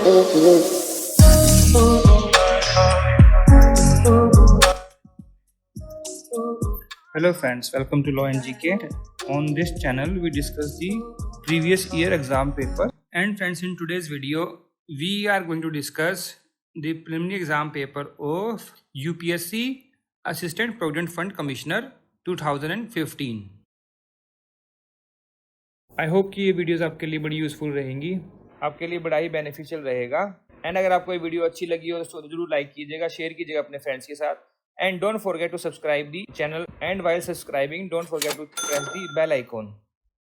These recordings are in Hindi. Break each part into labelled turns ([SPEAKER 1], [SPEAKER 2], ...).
[SPEAKER 1] Hello friends, welcome to Law and GK. On this channel we discuss the previous year exam paper. And friends, in today's video we are going to discuss the preliminary exam paper of UPSC Assistant Provident Fund Commissioner 2015. I hope कि ये वीडियोस आपके लिए बड़ी यूज़फुल रहेंगी, आपके लिए बड़ा ही बेनिफिशियल रहेगा। एंड अगर आपको ये वीडियो अच्छी लगी हो तो जरूर लाइक कीजिएगा, शेयर कीजिएगा अपने फ्रेंड्स के साथ। And don't forget to subscribe the channel, and while subscribing don't forget to press the bell icon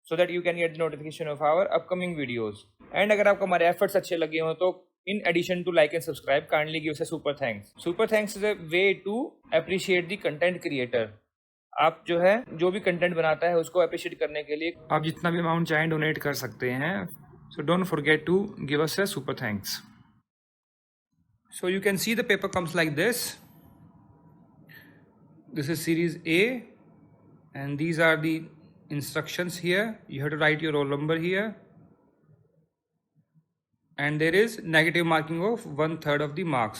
[SPEAKER 1] so that you can get the notification of our upcoming videos. And अगर आपको हमारे एफर्ट्स अच्छे लगे हो तो in addition to like and subscribe, kindly give us a super thanks. Super thanks is a way to appreciate the content creator. आप जो है जो भी कंटेंट बनाता है उसको अप्रिशिएट करने के लिए आप जितना भी अमाउंट चाहें डोनेट कर सकते हैं। So don't forget to give us a super thanks. So you can see the paper comes like this is series A and these are the instructions here. You have to write your roll number here and there is negative marking of 1/3 of the marks.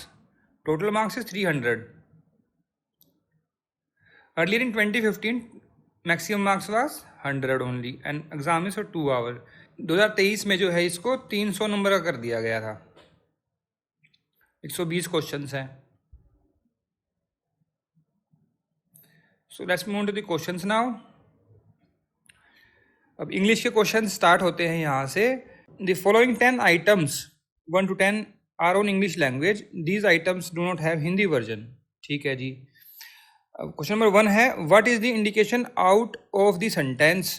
[SPEAKER 1] Total marks is 300. Earlier in 2015 maximum marks was 100 only and exam is for 2 hours. 2023 में जो है इसको 300 नंबर का कर दिया गया था। 120 क्वेश्चंस हैं। So let's move on to the questions now. अब इंग्लिश के क्वेश्चन स्टार्ट होते हैं यहाँ से। The following 10 items 1 to 10 are on English language. These items do not have Hindi version. ठीक है जी। अब क्वेश्चन नंबर 1 है, what is the indication out of the sentence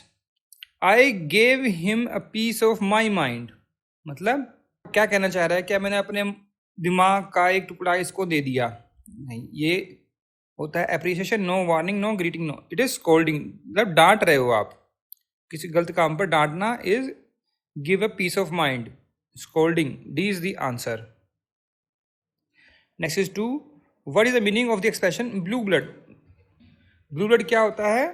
[SPEAKER 1] I gave him a piece of my mind? मतलब क्या कहना चाह रहा है? क्या मैंने अपने दिमाग का एक टुकड़ा इसको दे दिया? नहीं, ये होता है appreciation, no warning, no greeting, no, it is scolding. मतलब डांट रहे हो आप, किसी गलत काम पर डांटना is give a peace of mind, scolding. D is the answer. Next is 2, what is the meaning of the expression blue blood? Blue blood क्या होता है?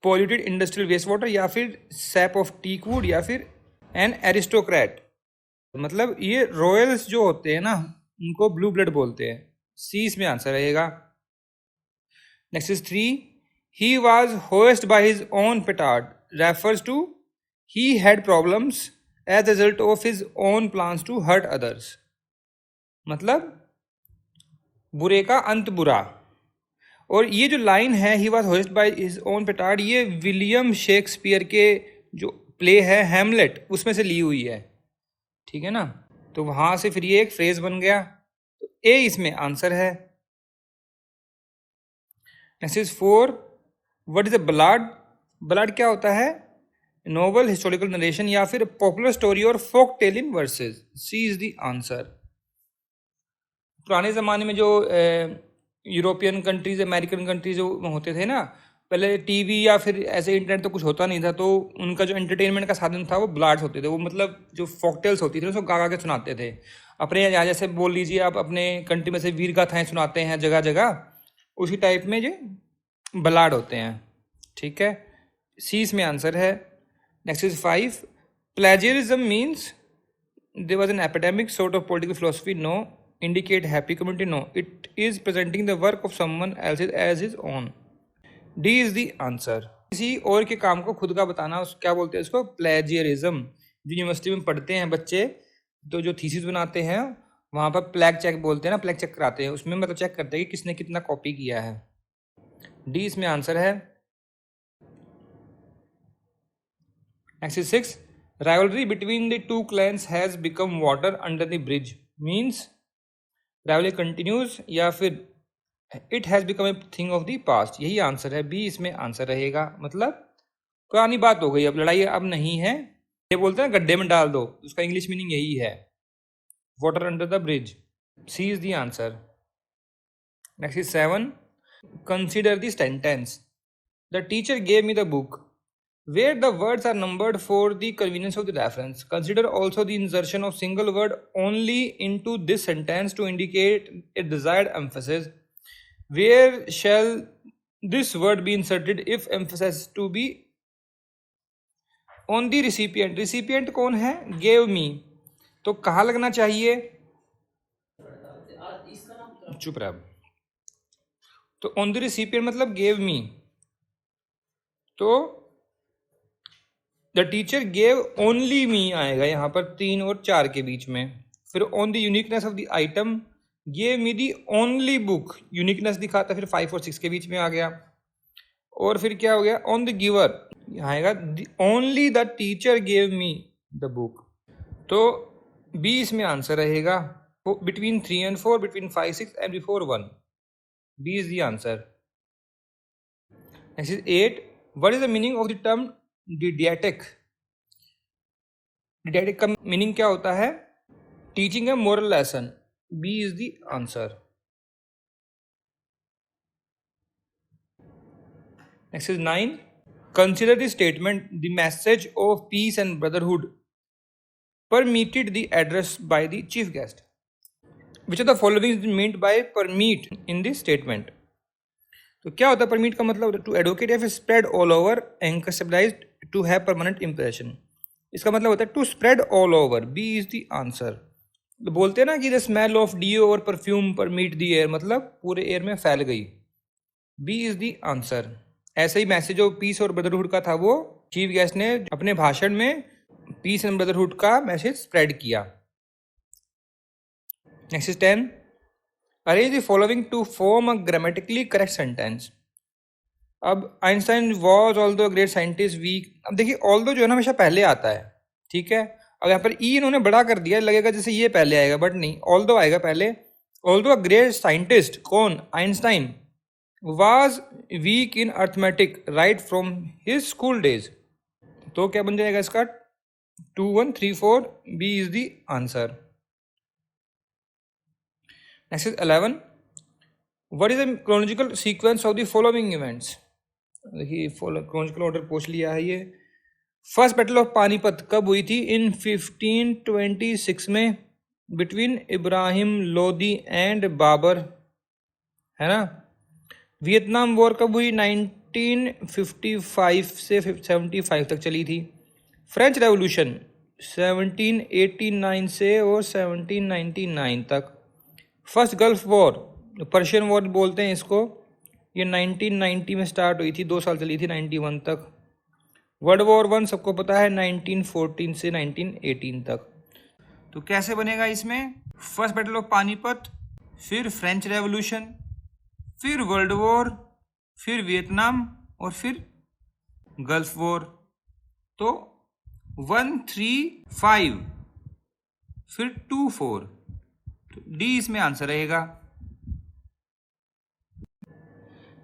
[SPEAKER 1] Polluted industrial wastewater या फिर sap of teak wood या फिर an aristocrat। मतलब ये रॉयल्स जो होते हैं ना उनको ब्लू ब्लड बोलते हैं। सी इसमें आंसर रहेगा। Next is 3, he was hoist by his own petard refers to he had problems as a result of his own plans to hurt others। मतलब बुरे का अंत बुरा। और ये जो लाइन है he was hoisted by his own petard, ये विलियम शेक्सपियर के जो प्ले है हैमलेट उसमें से ली हुई है। ठीक है ना, तो वहां से फिर ये एक फ्रेज बन गया, तो ए इसमें आंसर है। Next is 4, what is a ballad? Ballad क्या होता है? नोवेल, हिस्टोरिकल नरेशन या फिर पॉपुलर स्टोरी और folk tale in verses. C is the answer. पुराने ज़माने में जो यूरोपियन कंट्रीज, अमेरिकन कंट्रीज जो होते थे ना, पहले टीवी या फिर ऐसे इंटरनेट तो कुछ होता नहीं था, तो उनका जो एंटरटेनमेंट का साधन था वो ब्लाड्स होते थे। वो मतलब जो फोक टेल्स होती थी उसको गा गा के सुनाते थे। अपने यहाँ जैसे बोल लीजिए आप अपने कंट्री में से वीर गाथाएँ सुनाते हैं जगह जगह, उसी टाइप में जो बलाड होते हैं। ठीक है, सी इसमें आंसर है। Next is 5, plagiarism means there was an epidemic sort of political philosophy. No. Indicate happy community. No. It is presenting the work of someone else as his own. D is the answer. किसी और के काम को खुद का बताना क्या बोलते हैं इसको? प्लेजियरिज्म। जो यूनिवर्सिटी में पढ़ते हैं बच्चे, तो जो थीसिस बनाते हैं वहाँ पर प्लेग चेक बोलते हैं ना, प्लेग चेक कराते हैं, उसमें मतलब चेक करते हैं कि किसने कितना कॉपी किया है। डी इसमें आंसर है। Next is 6, rivalry between the two clans has become water under the bridge means rivalry continues या फिर it has become a thing of the past। यही आंसर है, बी इसमें आंसर रहेगा। मतलब पुरानी बात हो गई, अब लड़ाई अब नहीं है। ये बोलते हैं गड्ढे में डाल दो, उसका इंग्लिश मीनिंग यही है, water under the bridge. C is the answer. Next is 7, consider the sentence the teacher gave me the book where the words are numbered for the convenience of the reference. Consider also the insertion of single word only into this sentence to indicate a desired emphasis. Where shall this word be inserted if emphasis to be on the recipient? Recipient कौन है? Gave me। तो कहाँ लगना चाहिए? चुप रहा। तो ऑन द रिसिपिएंट मतलब गेव मी, तो the teacher gave only me आएगा यहाँ पर 3 और 4 के बीच में। फिर on the uniqueness of the item gave me the only book, uniqueness दिखाता, फिर 5 और 6 के बीच में आ गया। और फिर क्या हो गया? ऑन द गिवर आएगा only the teacher gave me the book. तो बी इसमें आंसर रहेगा, between 3 and 4, between 5, 6 and before 1। B is the answer. Next is 8, what is the meaning of the term didactic? Didactic का मीनिंग क्या होता है? Teaching a moral lesson. B is the answer. Next is 9, consider the statement the message of peace and brotherhood permitted the address by the chief guest. Which of the following is meant by permit in this statement? तो क्या होता है permit का मतलब? To advocate if spread all over and stabilized to have permanent impression. इसका मतलब होता है to spread all over. B is the answer. तो बोलते हैं ना कि the smell of deo और perfume permeate the air, मतलब पूरे एयर में फैल गई। B is the answer. ऐसे ही मैसेज ऑफ पीस और ब्रदरहुड का था, वो चीफ गेस्ट ने अपने भाषण में पीस एंड ब्रदरहुड का मैसेज स्प्रेड किया। Next is 10, arrange the following to form a grammatically correct sentence. अब Einstein was although a great scientist weak. अब देखिए ऑल्दो जो है ना हमेशा पहले आता है, ठीक है। अब यहाँ पर ई इन्होंने बड़ा कर दिया, लगेगा जैसे ये पहले आएगा, बट नहीं, ऑल्दो आएगा पहले। ऑल्दो अ ग्रेट साइंटिस्ट, कौन? Einstein. Was weak in arithmetic right from his school days. तो क्या बन जाएगा इसका? 2, 1, 3, 4, B is the answer. Next is 11. What is the chronological sequence of the following events? देखिए chronological order पूछ लिया है ये। फर्स्ट बैटल ऑफ पानीपत कब हुई थी? इन 1526 में, बिटवीन इब्राहिम लोदी एंड बाबर, है ना। वियतनाम वॉर कब हुई? 1955 से 75 तक चली थी। फ्रेंच रेवोल्यूशन 1789 से और 1799 तक। First gulf war, Persian war बोलते हैं इसको, ये 1990 में स्टार्ट हुई थी, 2 साल चली थी, 91 तक। वर्ल्ड वॉर 1 सबको पता है 1914 से 1918 तक। तो कैसे बनेगा इसमें? फर्स्ट बैटल ऑफ पानीपत, फिर फ्रेंच रेवोल्यूशन, फिर वर्ल्ड वॉर, फिर वियतनाम और फिर गल्फ वॉर। तो 1, 3, 5, फिर 2, 4, तो डी इसमें आंसर रहेगा।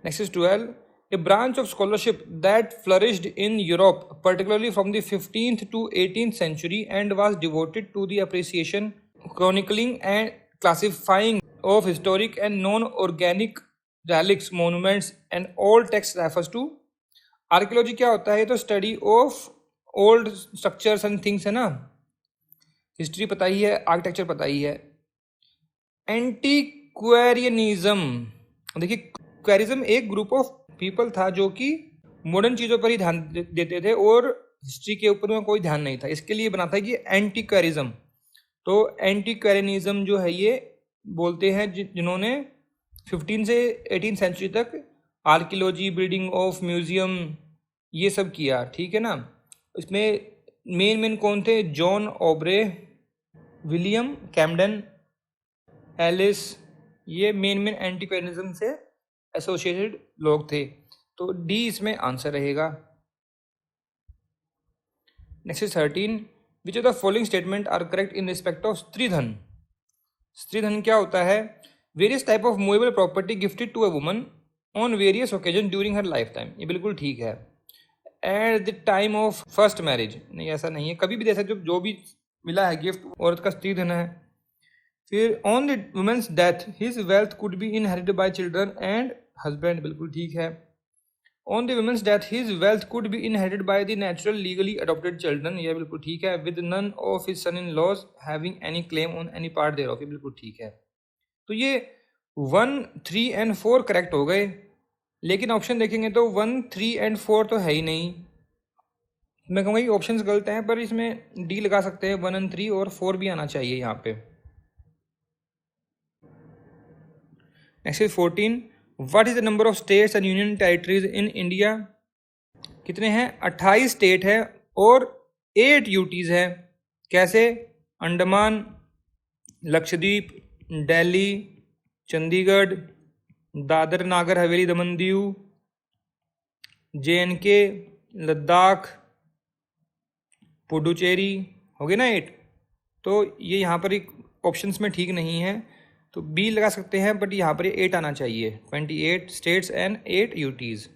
[SPEAKER 1] Next is 12, A branch of scholarship that flourished in Europe particularly from the 15th to 18th century and was devoted to the appreciation, chronicling and classifying of historic and non-organic relics, monuments and all text refers to। Archaeology क्या होता है? तो study of old structures and things है ना। हिस्ट्री पता ही है, आर्किटेक्चर पता ही है। एंटीक्वेरियनिज्म, देखिए क्वेरिज्म एक ग्रुप ऑफ पीपल था जो कि मॉडर्न चीज़ों पर ही ध्यान देते थे और हिस्ट्री के ऊपर में कोई ध्यान नहीं था। इसके लिए बना था कि एंटीक्वेरिज्म। तो एंटीक्वेरियनिज्म जो है ये बोलते हैं जिन्होंने 15 से 18 सेंचुरी तक आर्कियोलॉजी, बिल्डिंग ऑफ म्यूजियम, ये सब किया, ठीक है ना। इसमें मेन कौन थे? John Aubrey, William Camden, Ellis, ये मेन एंटीक्वेरियनिज्म से एसोसिएटेड लोग थे। तो डी इसमें आंसर रहेगा। Next is 13, which of the following statement are correct in respect of stridhan. Stridhan क्या होता है? Various type of movable property gifted to a woman on various occasion during her lifetime. ये बिल्कुल ठीक है। At the time of first marriage, नहीं ऐसा नहीं है, कभी भी दे सकते, जो भी मिला है गिफ्ट औरत का स्त्रीधन है। फिर on the women's death his wealth could be inherited by children and husband, बिल्कुल ठीक है। On the women's death his wealth could be inherited by the natural legally adopted children, यह बिल्कुल ठीक है। With none of his son in laws having any claim on any part thereof, ये बिल्कुल ठीक है। तो ये 1, 3 and 4 करेक्ट हो गए, लेकिन ऑप्शन देखेंगे तो 1, 3 and 4 तो है ही नहीं, मैं कहूँगा कि ऑप्शंस गलत हैं, पर इसमें डी लगा सकते हैं, 1 और 3 और 4 भी आना चाहिए यहाँ पे। Next is 14, what is the number of states and union territories in India? कितने हैं? 28 स्टेट है और 8 यूटीज है। कैसे? अंडमान, लक्षद्वीप, दिल्ली, चंडीगढ़, दादर नागर हवेली दमन दीव, JNK, लद्दाख, पुडुचेरी, हो गए ना 8। तो ये यहाँ पर एक ऑप्शंस में ठीक नहीं है, तो बी लगा सकते हैं, बट यहाँ पर 8 आना चाहिए। 28 states and 8 UTs.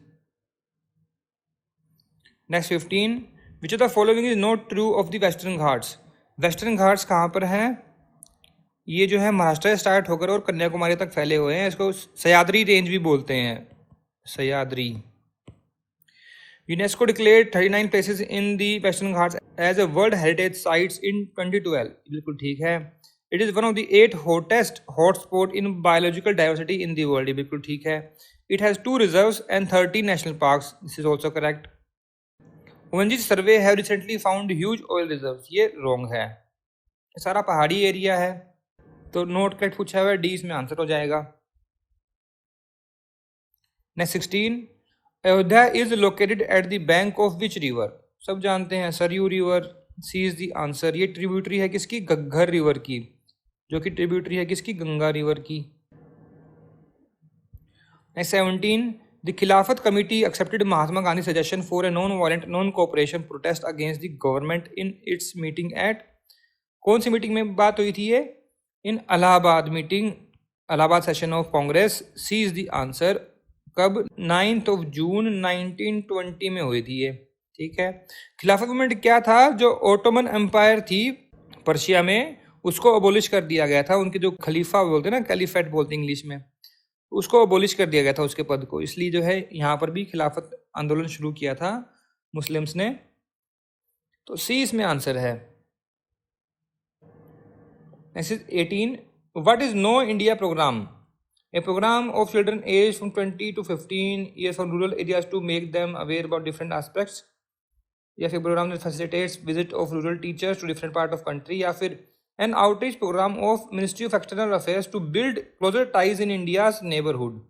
[SPEAKER 1] Next 15, which of the following is not true of the western Ghats? Western Ghats कहाँ पर हैं? ये जो है महाराष्ट्र से स्टार्ट होकर और कन्याकुमारी तक फैले हुए हैं। इसको सह्याद्री रेंज भी बोलते हैं, Sahyadri. UNESCO declared 39 places in the western Ghats as a world heritage sites in 2012। बिल्कुल ठीक है। It is one of the 8 hottest hotspot in biological diversity in the world. बिल्कुल ठीक है। It has 2 reserves and 30 national parks. This is also correct. ONGC survey have recently found huge oil reserves. ये रॉन्ग है। ये सारा पहाड़ी एरिया है, तो नोट करेक्ट पूछा हुआ है, डी इसमें आंसर हो जाएगा। Next 16, Ayodhya is located at the bank of which river? सब जानते हैं, Saryu river. C is the answer. ये ट्रिब्यूटरी है किसकी? घग्घर रिवर की, जो कि ट्रिब्यूटरी है किसकी? गंगा रिवर की। Next 17, the Khilafat committee accepted Mahatma Gandhi suggestion for a non violent non cooperation protest against the government in its meeting at? कौन सी मीटिंग में बात हुई थी ये? In Allahabad meeting, Allahabad session of Congress. C is the answer. कब? 9 जून 1920 में हुई थी ये। ठीक है। खिलाफत मूवमेंट क्या था? जो ओटोमन एम्पायर थी पर्शिया में, उसको अबोलिश कर दिया गया था। उनके जो खलीफा बोलते हैं ना, कैलिफेट बोलते हैं इंग्लिश में, उसको अबोलिश कर दिया गया था उसके पद को। इसलिए जो है यहाँ पर भी खिलाफत आंदोलन शुरू किया था मुस्लिम्स ने। तो सी इसमें आंसर है। Next is 18. What is No India program? A program of children aged from 20 to 15 years from rural areas to make them aware about different aspects. या फिर programme that facilitates visit of rural teachers to different part of country. या फिर an outreach program of Ministry of External Affairs to build closer ties in India's neighborhood.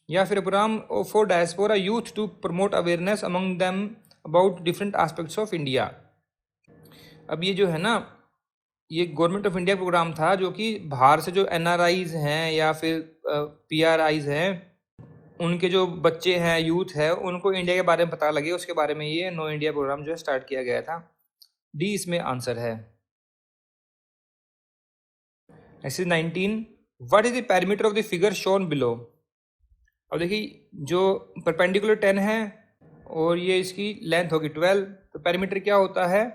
[SPEAKER 1] या फिर programme for diaspora youth to promote awareness among them about different aspects of India. अब ये जो है ना, ये गवर्नमेंट ऑफ इंडिया प्रोग्राम था, जो कि बाहर से जो NRIs हैं या फिर PRIs हैं, उनके जो बच्चे हैं, यूथ है, उनको इंडिया के बारे में पता लगे, उसके बारे में ये नो इंडिया प्रोग्राम जो है स्टार्ट किया गया था। डी इसमें आंसर है। Next is 19, what is the perimeter of the figure shown below? अब देखिए, जो परपेंडिकुलर 10 है और ये इसकी लेंथ होगी 12, तो पेरीमीटर क्या होता है?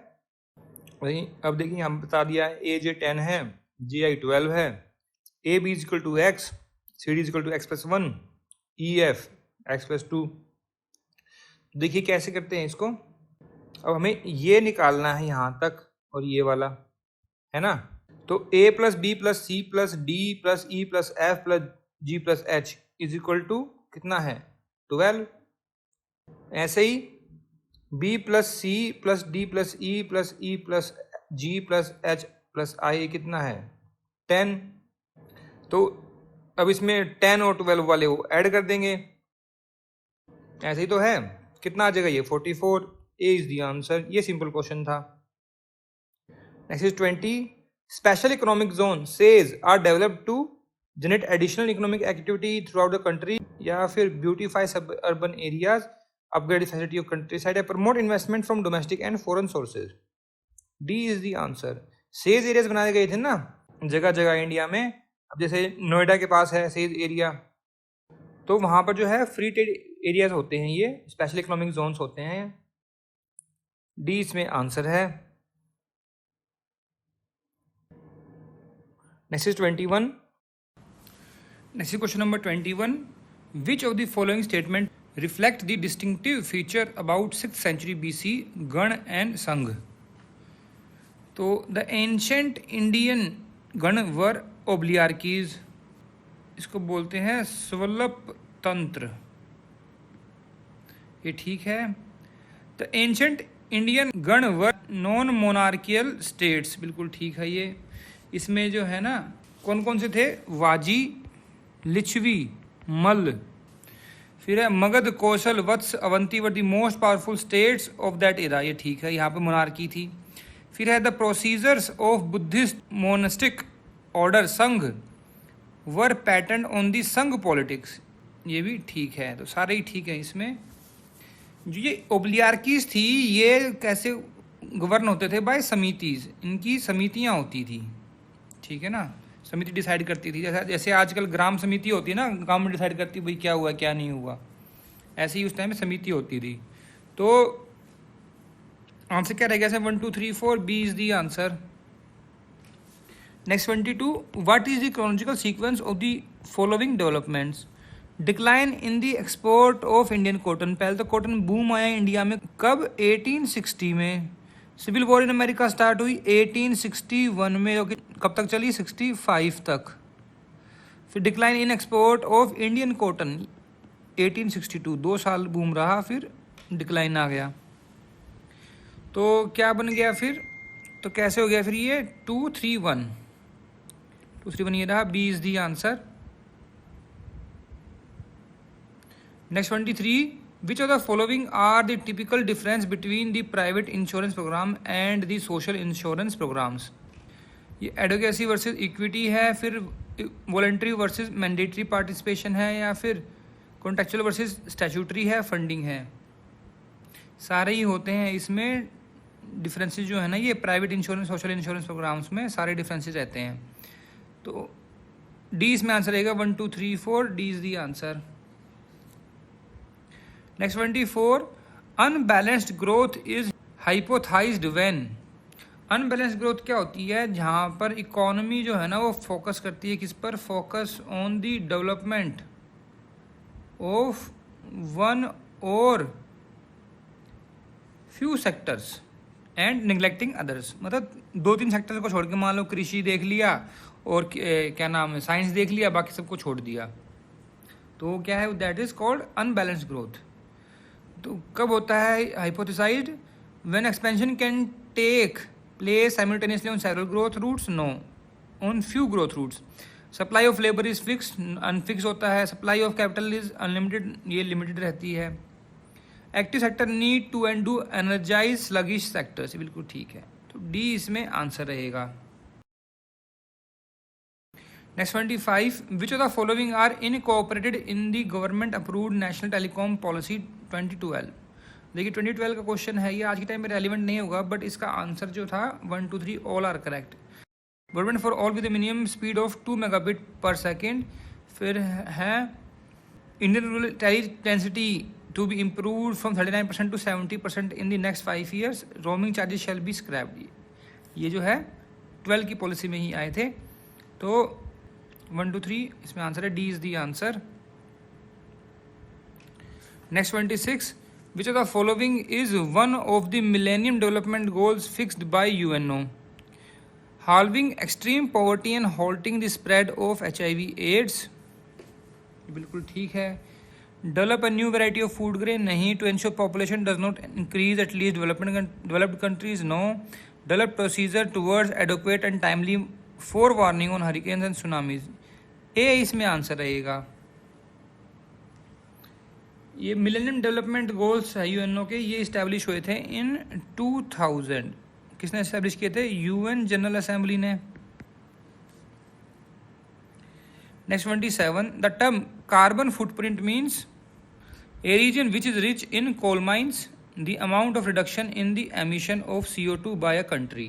[SPEAKER 1] अब देखिए, हम बता दिया है, ए जे 10 है, जी आई 12 है, A B is equal to x, C D is equal to x plus 1, E F x plus 2। देखिए कैसे करते हैं इसको। अब हमें ये निकालना है यहाँ तक और ये वाला, है ना। तो A plus B plus C plus D plus E plus F plus G plus H is equal to कितना है? 12। ऐसे ही B plus C plus D plus E plus G plus H plus I कितना है? 10। तो अब इसमें 10 और 12 वाले वो ऐड कर देंगे, ऐसे ही तो है। कितना आ जाएगा ये? 44। A is the answer. ये सिंपल क्वेश्चन था। Next is 20, special economic zone SEZ are developed to generate additional economic activity throughout the country, या फिर beautify suburban areas, upgrade facility of countryside, promote investment from domestic and foreign sources. D is the answer. SEZ areas बनाए गए थे ना जगह जगह इंडिया में। अब जैसे नोएडा के पास है सेज एरिया, तो वहाँ पर जो है फ्री ट्रेड एरियाज होते हैं, ये स्पेशल इकोनॉमिक जोन्स होते हैं। डी इसमें आंसर है। Next is 21। Next question number 21, which of the following statement reflect the distinctive feature about 6th century BC गण एंड संघ? तो द एंशंट इंडियन गण वर ओब्लियार्कीज, इसको बोलते हैं स्वल्प तंत्र, ये ठीक है। द एंशंट इंडियन गण वर नॉन मोनार्कियल स्टेट्स, बिल्कुल ठीक है ये। इसमें जो है ना कौन कौन से थे, वाजी, लिच्छवी, मल्ल, फिर है Magadha, Kosala, Vatsa, Avanti were the most powerful states of that era, ये ठीक है, यहाँ पे मोनार्की थी। फिर है the procedures of Buddhist monastic order Sangha were pattern on the संघ पॉलिटिक्स, ये भी ठीक है। तो सारे ही ठीक है इसमें। जो ये ओब्लियार्कीज थी ये कैसे गवर्न होते थे, बाय समितिज, इनकी समितियां होती थी, ठीक है ना, समिति डिसाइड करती थी। जैसे जैसे आजकल ग्राम समिति होती है ना, गवर्नमेंट डिसाइड करती भाई क्या हुआ क्या नहीं हुआ, ऐसे ही उस टाइम में समिति होती थी। तो आंसर क्या रह गया sir, 1 2 3 4, B is the answer. Next 22, what is the chronological sequence of the following developments. Decline in the export of Indian cotton, पहले तो कॉटन बूम आया इंडिया में कब, 1860 में। Civil war in America start हुई 1861 में, जो कि कब तक चली, 65 तक। फिर decline in export of Indian cotton 1862, 2 साल बूम रहा, फिर डिक्लाइन आ गया। तो क्या बन गया फिर, तो कैसे हो गया फिर ये 2 3 1, 2 3 1 ये रहा, B is the answer. Next 23, which of the following are the typical difference between the private insurance program and the social insurance programs. ये एडवोकेसी वर्सेस इक्विटी है, फिर वॉलंटरी वर्सेस मैंडेटरी पार्टिसिपेशन है, या फिर कॉन्ट्रेक्चुअल वर्सेस स्टैट्यूटरी है, फंडिंग है। सारे ही होते हैं इसमें डिफरेंसेस जो है ना, ये private insurance social insurance programs में सारे डिफरेंसेस रहते हैं। तो डी इसमें आंसर रहेगा 1 2 3 4, D is the answer. Next 24, unbalanced growth is hypothesized when. Unbalanced growth क्या होती है, जहाँ पर इकोनॉमी जो है ना वो फोकस करती है किस पर, focus on the development of one और few sectors and neglecting others. मतलब 2-3 सेक्टर को छोड़ के, मान लो कृषि देख लिया और क्या नाम है साइंस देख लिया, बाकी सबको छोड़ दिया, तो क्या है, that is called unbalanced growth. तो कब होता है hypothesized, when expansion can take place simultaneously on several growth routes, no on few growth routes. Supply of labour is fixed, unfix होता है। Supply of capital is unlimited, ये लिमिटेड रहती है। Active sector need to and do energize sluggish sector, से बिल्कुल ठीक है। तो डी इसमें आंसर रहेगा। Next 25, which of the following are incorporated in the government approved national telecom policy 2012। देखिए 2012 का क्वेश्चन है, ये आज के टाइम में रेलिवेंट नहीं होगा, बट इसका आंसर जो था 1 2 3 all are correct. Government for all with minimum speed of 2 megabit per second। फिर है Indian rural tele density to be improved from 39% to 70% in the next 5 years, roaming charges shall be scrapped। ये जो है 12 की पॉलिसी में ही आए थे। तो 1 2 3 इसमें आंसर है, D is the answer. Next 26, which of the following is one of the millennium development goals fixed by UNO. Halving extreme poverty and halting the spread of HIV AIDS, बिल्कुल ठीक है। Develop a new variety of food grain, नहीं। To ensure population does not increase at least developed countries, no. Develop procedure towards adequate and timely four warning on hurricanes and tsunamis, A इसमें आंसर रहेगा। ये मिलेनियम डेवलपमेंट गोल्स है यूएनओ के, ये इस्टेब्लिश हुए थे इन 2000। किसने इस्टेब्लिश किए थे, यूएन जनरल असेंबली ने। Next 27, the term carbon footprint means a region which is rich in coal mines, the amount of reduction in the emission of CO2 by a country।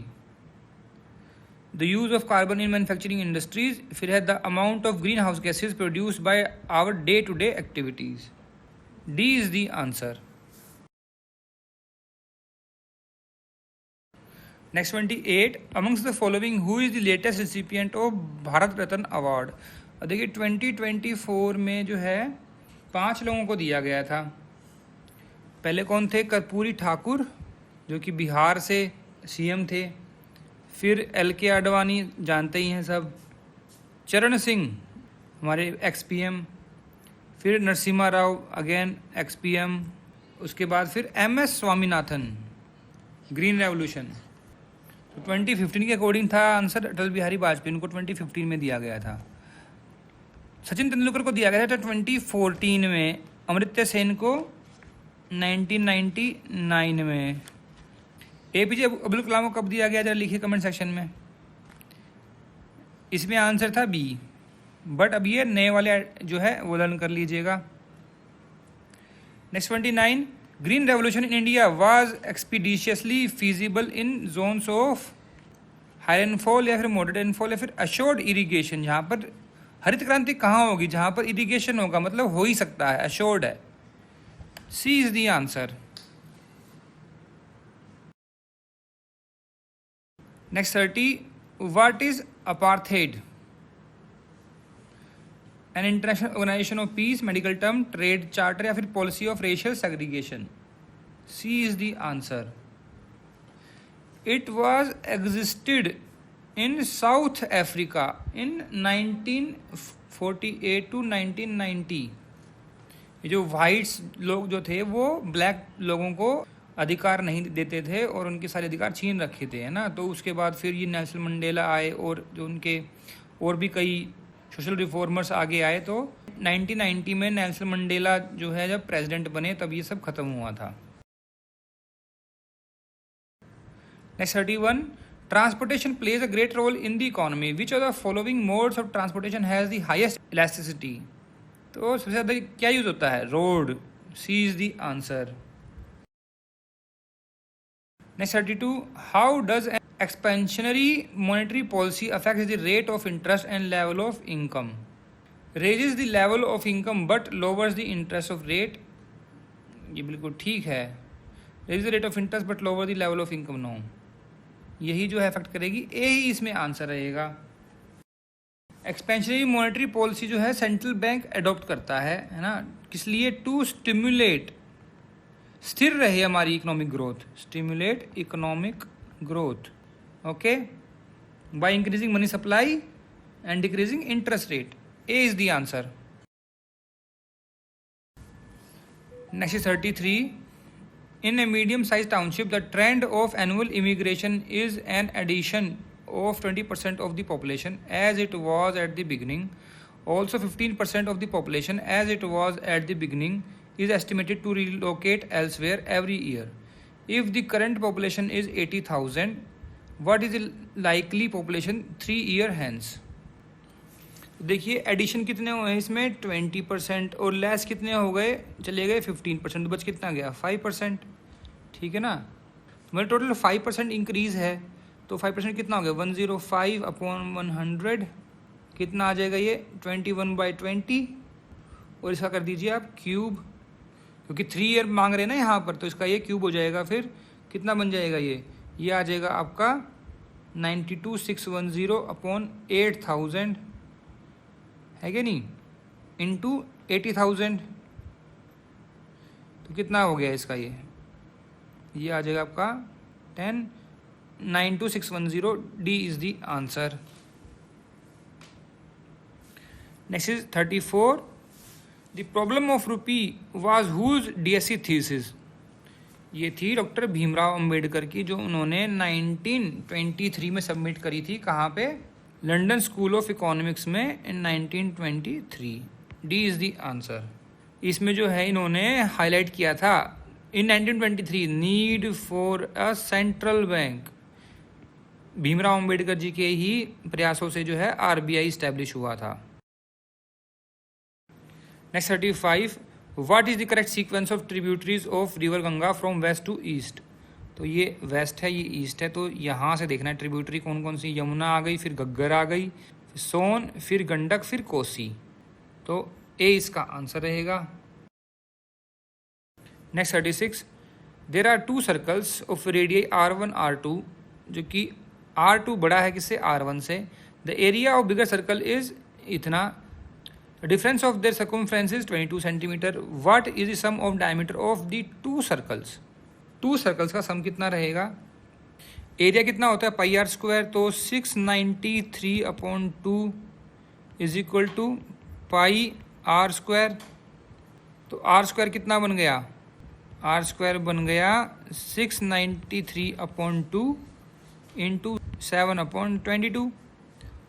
[SPEAKER 1] The use of carbon in manufacturing industries, फिर है the amount of greenhouse gases produced by our day-to-day activities। D is the answer। Next 28, amongst the following who is the latest recipient of Bharat Ratna award. देखिए 2024 में जो है 5 लोगों को दिया गया था। पहले कौन थे, कर्पूरी ठाकुर जो कि बिहार से CM थे। फिर LK आडवाणी जानते ही हैं सब। चरण सिंह हमारे XPM। फिर नरसिम्हा राव अगेन XPM। उसके बाद फिर MS स्वामीनाथन, ग्रीन रेवोल्यूशन। तो 2015 के अकॉर्डिंग था आंसर, अटल बिहारी वाजपेयी को 2015 में दिया गया था। सचिन तेंदुलकर को दिया गया था 2014 में, अमर्त्य सेन को 1999 में। APJ अब्दुल कलाम को कब दिया गया, जरा लिखिए कमेंट सेक्शन में। इसमें आंसर था B, बट अब ये नए वाले जो है वो लर्न कर लीजिएगा। Next 29, green revolution in India was expeditiously feasible in zones of high rainfall या फिर मॉडरेट रेनफॉल या फिर अशोर्ड इरिगेशन। यहाँ पर हरित क्रांति कहाँ होगी, जहाँ पर इरिगेशन होगा, मतलब हो ही सकता है, अशोर्ड है। C is the answer. Next 30, what is apartheid? An international organisation of peace, medical term, trade charter या फिर policy of racial segregation. C is the answer. It was existed in South Africa in 1948 to 1990। ये जो वाइट्स लोग जो थे वो ब्लैक लोगों को अधिकार नहीं देते थे और उनके सारे अधिकार छीन रखे थे, है ना। तो उसके बाद फिर ये नेल्सन मंडेला आए और जो उनके और भी कई सोशल रिफॉर्मर्स आगे आए। तो 1990 में नेल्सन मंडेला जो है जब प्रेसिडेंट बने तब ये सब खत्म हुआ था। Next 31, transportation plays a great role in the economy, which of the following modes of transportation has the highest elasticity? तो सबसे ज़्यादा क्या यूज होता है, road. C is the answer. Next 32, how does expansionary monetary policy affect the rate of interest and level of income? Raises the level of income but lowers the interest of rate. ये बिल्कुल ठीक है। Raise the rate of interest but lower the level of income, no. यही जो है अफेक्ट करेगी, ए ही इसमें आंसर रहेगा। एक्सपेंशनरी मॉनेटरी पॉलिसी जो है सेंट्रल बैंक अडॉप्ट करता है ना, किस लिए? टू स्टिमुलेट, स्थिर रहे हमारी economic growth, stimulate economic growth, okay, by increasing money supply and decreasing interest rate. A is the answer. Next 33, in a medium-sized township, the trend of annual immigration is an addition of 20% of the population as it was at the beginning. Also 15% of the population as it was at the beginning is estimated to relocate elsewhere every year. If the current population is 80,000, what is the likely population 3 years hence? देखिए एडिशन कितने हुए हैं इसमें, 20%, और लेस कितने हो गए, चले गए 15%, बच कितना गया, 5%। ठीक है ना, मेरा टोटल 5% इंक्रीज है, तो 5% कितना हो गया, 105 अपॉन 100, कितना आ जाएगा ये, 21/20, और इसका कर दीजिए आप क्यूब, क्योंकि 3 ईयर मांग रहे हैं ना यहाँ पर, तो इसका ये क्यूब हो जाएगा। फिर कितना बन जाएगा ये आ जाएगा आपका 92,610 अपॉन 8,000, है क्या नहीं, इंटू 80,000, तो कितना हो गया इसका, ये आ जाएगा आपका 10,92,610। D is the answer. Next is 34, the problem of rupee was whose DSc thesis? ये थी डॉक्टर भीमराव अंबेडकर की, जो उन्होंने 1923 में सबमिट करी थी। कहाँ पे? लंदन स्कूल ऑफ इकोनॉमिक्स में in 1923। D is the answer. इसमें जो है इन्होंने हाईलाइट किया था in 1923 need for a central bank. Bhimrao Ambedkar ji के ही प्रयासों से जो है RBI इस्टेब्लिश हुआ था। Next 35, what is the correct sequence of tributaries of river Ganga from west to east? तो ये वेस्ट है, ये ईस्ट है, तो यहाँ से देखना है ट्रिब्यूटरी कौन कौन सी। यमुना आ गई, फिर घग्गर आ गई, फिर सोन, फिर गंडक, फिर कोसी। तो ए इसका आंसर रहेगा। Next 36, there are 2 circles of radii R1 R2, जो कि R2 बड़ा है किससे, R1 से। The area of bigger circle is इतना, difference of their circumference is 22 centimetre. What is the sum of diameter of the 2 circles? 2 circles का सम कितना रहेगा? एरिया कितना होता है πr², तो 693/2 इज इक्वल टू πr²। तो r² कितना बन गया, आर स्क्वायर बन गया 693/2 इंटू 7/22।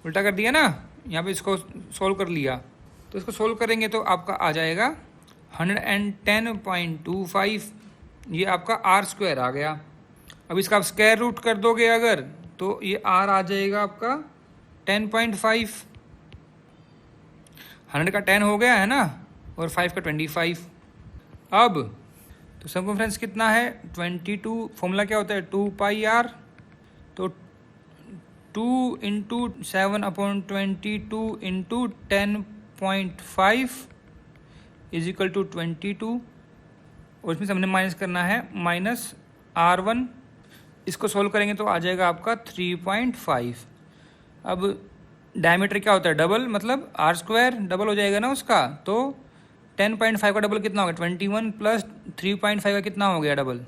[SPEAKER 1] उल्टा कर दिया ना, यहाँ पे इसको सोल्व कर लिया, तो इसको सोल्व करेंगे तो आपका आ जाएगा 110.25। ये आपका आर स्क्वायर आ गया। अब इसका आप स्क्वायर रूट कर दोगे अगर, तो ये आर आ जाएगा आपका 10.5। 100 का 10 हो गया है ना, और 5 का 25। अब तो सर्कमफ्रेंस कितना है 22। फॉर्मूला क्या होता है 2πr। तो 2 into 7/22 into 10.5 is equal to 22। और इसमें से हमने माइनस करना है -r1। इसको सोल्व करेंगे तो आ जाएगा आपका 3.5। अब डायमीटर क्या होता है डबल, मतलब आर स्क्वायर डबल हो जाएगा ना उसका, तो 10.5 का डबल कितना हो गया 21 प्लस 3.5 का कितना हो गया डबल,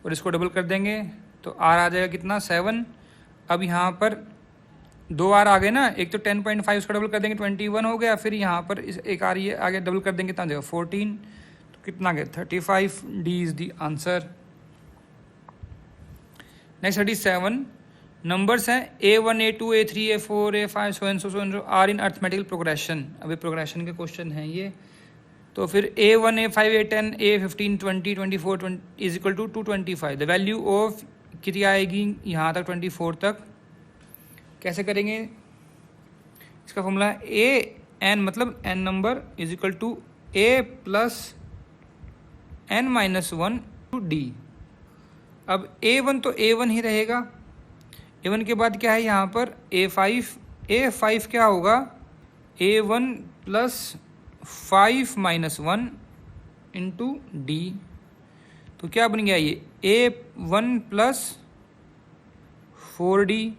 [SPEAKER 1] और इसको डबल कर देंगे तो आर आ जाएगा कितना 7। अब यहाँ पर 2 आर आ गए ना, एक तो 10.5 उसका डबल कर देंगे 21 हो गया, फिर यहाँ पर इस एक आर ये आगे डबल कर देंगे कितना आ जाएगा 14, तो कितना गया 35। D is the answer. Next 37 numbers हैं A1 A2 A3 A4 A5 so and so are in arithmetical progression. अभी प्रोग्रेशन के क्वेश्चन हैं ये, तो फिर A1 A5 A10 A15 20 24 is equal to 225। The value of कितनी आएगी यहाँ तक 24 तक, कैसे करेंगे इसका फॉर्मूला AN मतलब n number is equal to A plus n-1 to D। अब A1 तो A1 ही रहेगा, A1 के बाद क्या है यहाँ पर A5 क्या होगा A1 प्लस 5-1 इंटू D। तो क्या बन गया ये A1 प्लस 4D।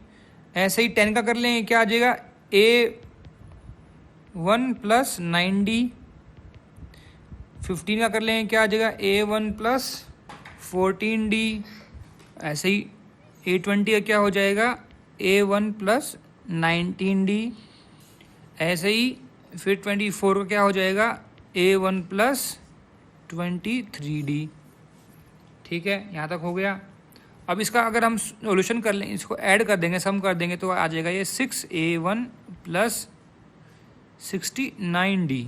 [SPEAKER 1] ऐसे ही 10 का कर लेंगे, क्या आ जाएगा A1 प्लस 9D। 15 का कर लेंगे, क्या आ जाएगा A1 प्लस 14D। ऐसे ही A20 का क्या हो जाएगा A1 प्लस 19D। ऐसे ही फिर 24 का क्या हो जाएगा A1 प्लस 23D। ठीक है, यहाँ तक हो गया। अब इसका अगर हम सॉल्यूशन कर लें, इसको ऐड कर देंगे, सम कर देंगे, तो आ जाएगा ये 6A1 प्लस 69D।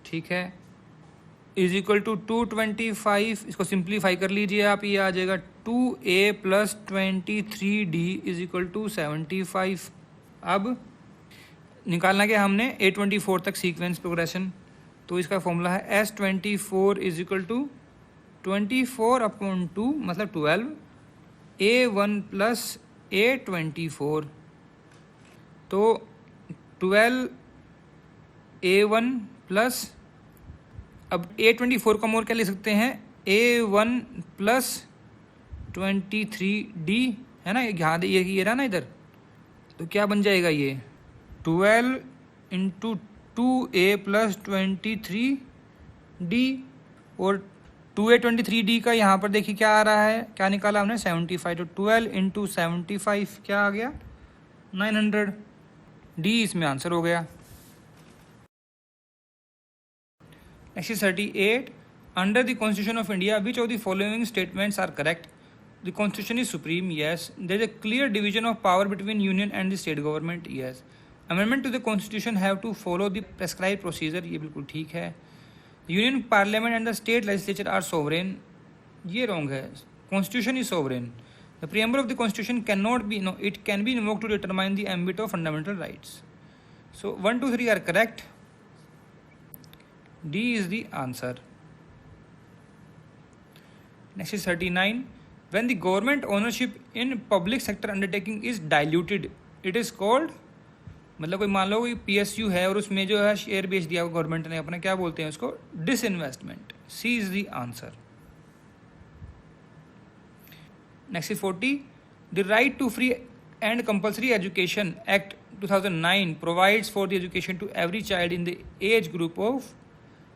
[SPEAKER 1] ठीक है, इज इक्वल टू 225। इसको सिंप्लीफाई कर लीजिए आप, ये आ जाएगा 2A plus 23D is equal to 75। अब निकालना क्या हमने A24 तक सीक्वेंस प्रोग्रेशन, तो इसका फॉर्मूला है S24 इज इक्वल टू 24/2 मतलब 12 A1 प्लस A24। तो 12 A1 प्लस, अब A24 का मोर क्या ले सकते हैं A1 प्लस 23D है ना, यहाँ ये रहा ना इधर, तो क्या बन जाएगा ये 12 इंटू 2A प्लस 23D। और 2A 23D का यहाँ पर देखिए क्या आ रहा है, क्या निकाला हमने 75। तो 12 इंटू 75 क्या आ गया 900। डी इसमें आंसर हो गया। Next is 38 under the constitution of India which of the following statements are correct. The constitution is supreme, yes. There is a clear division of power between union and the state government, yes. Amendment to the constitution have to follow the prescribed procedure, ये बिल्कुल ठीक है. Union parliament and the state legislature are sovereign, ये wrong है. Constitution is sovereign. The preamble of the constitution cannot be, no, it can be invoked to determine the ambit of fundamental rights. So 1, 2, 3 are correct. D is the answer. Next is 39. When the government ownership in public sector undertaking is diluted, it is called, मतलब कोई मान लो कोई PSU है और उसमें जो है शेयर बेच दिया गवर्नमेंट ने अपना, क्या बोलते हैं उसको disinvestment. C is the answer. Next is 40 the right to free and compulsory education act 2009 provides for the education to every child in the age group of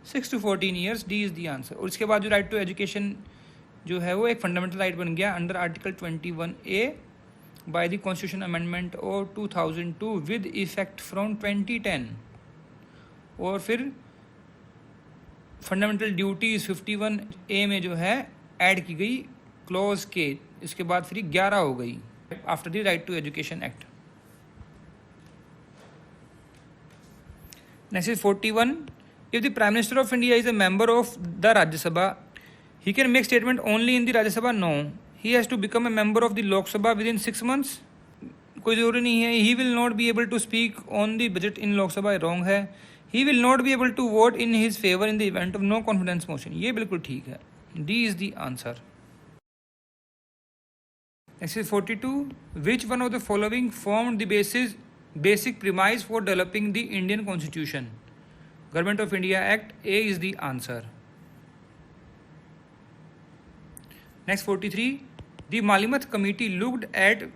[SPEAKER 1] 6 to 14 years. D is the answer. और इसके बाद जो राइट टू एजुकेशन जो है वो एक फंडामेंटल राइट बन गया under article 21A by the constitution amendment और 2002 विद इफेक्ट फ्रॉम 2010। और फिर फंडामेंटल ड्यूटीज 51A में जो है ऐड की गई क्लॉज के, इसके बाद फिर 11 हो गई after the right to education act. Next is 41, if the prime minister of India is a member of the Rajya Sabha, he can make statement only in the Rajya Sabha. No, he has to become a member of the Lok Sabha with in 6 months। कोई जरूरी नहीं है। He will not be able to speak on the budget in Lok Sabha, wrong है। He will not be able to vote in his favour in the event of no confidence motion, ये बिल्कुल ठीक है। D is the answer. Next is 42, which one of the following formed the basic premise for developing the Indian constitution? Government of India act, A is the answer. Next 43, the Malimath committee looked at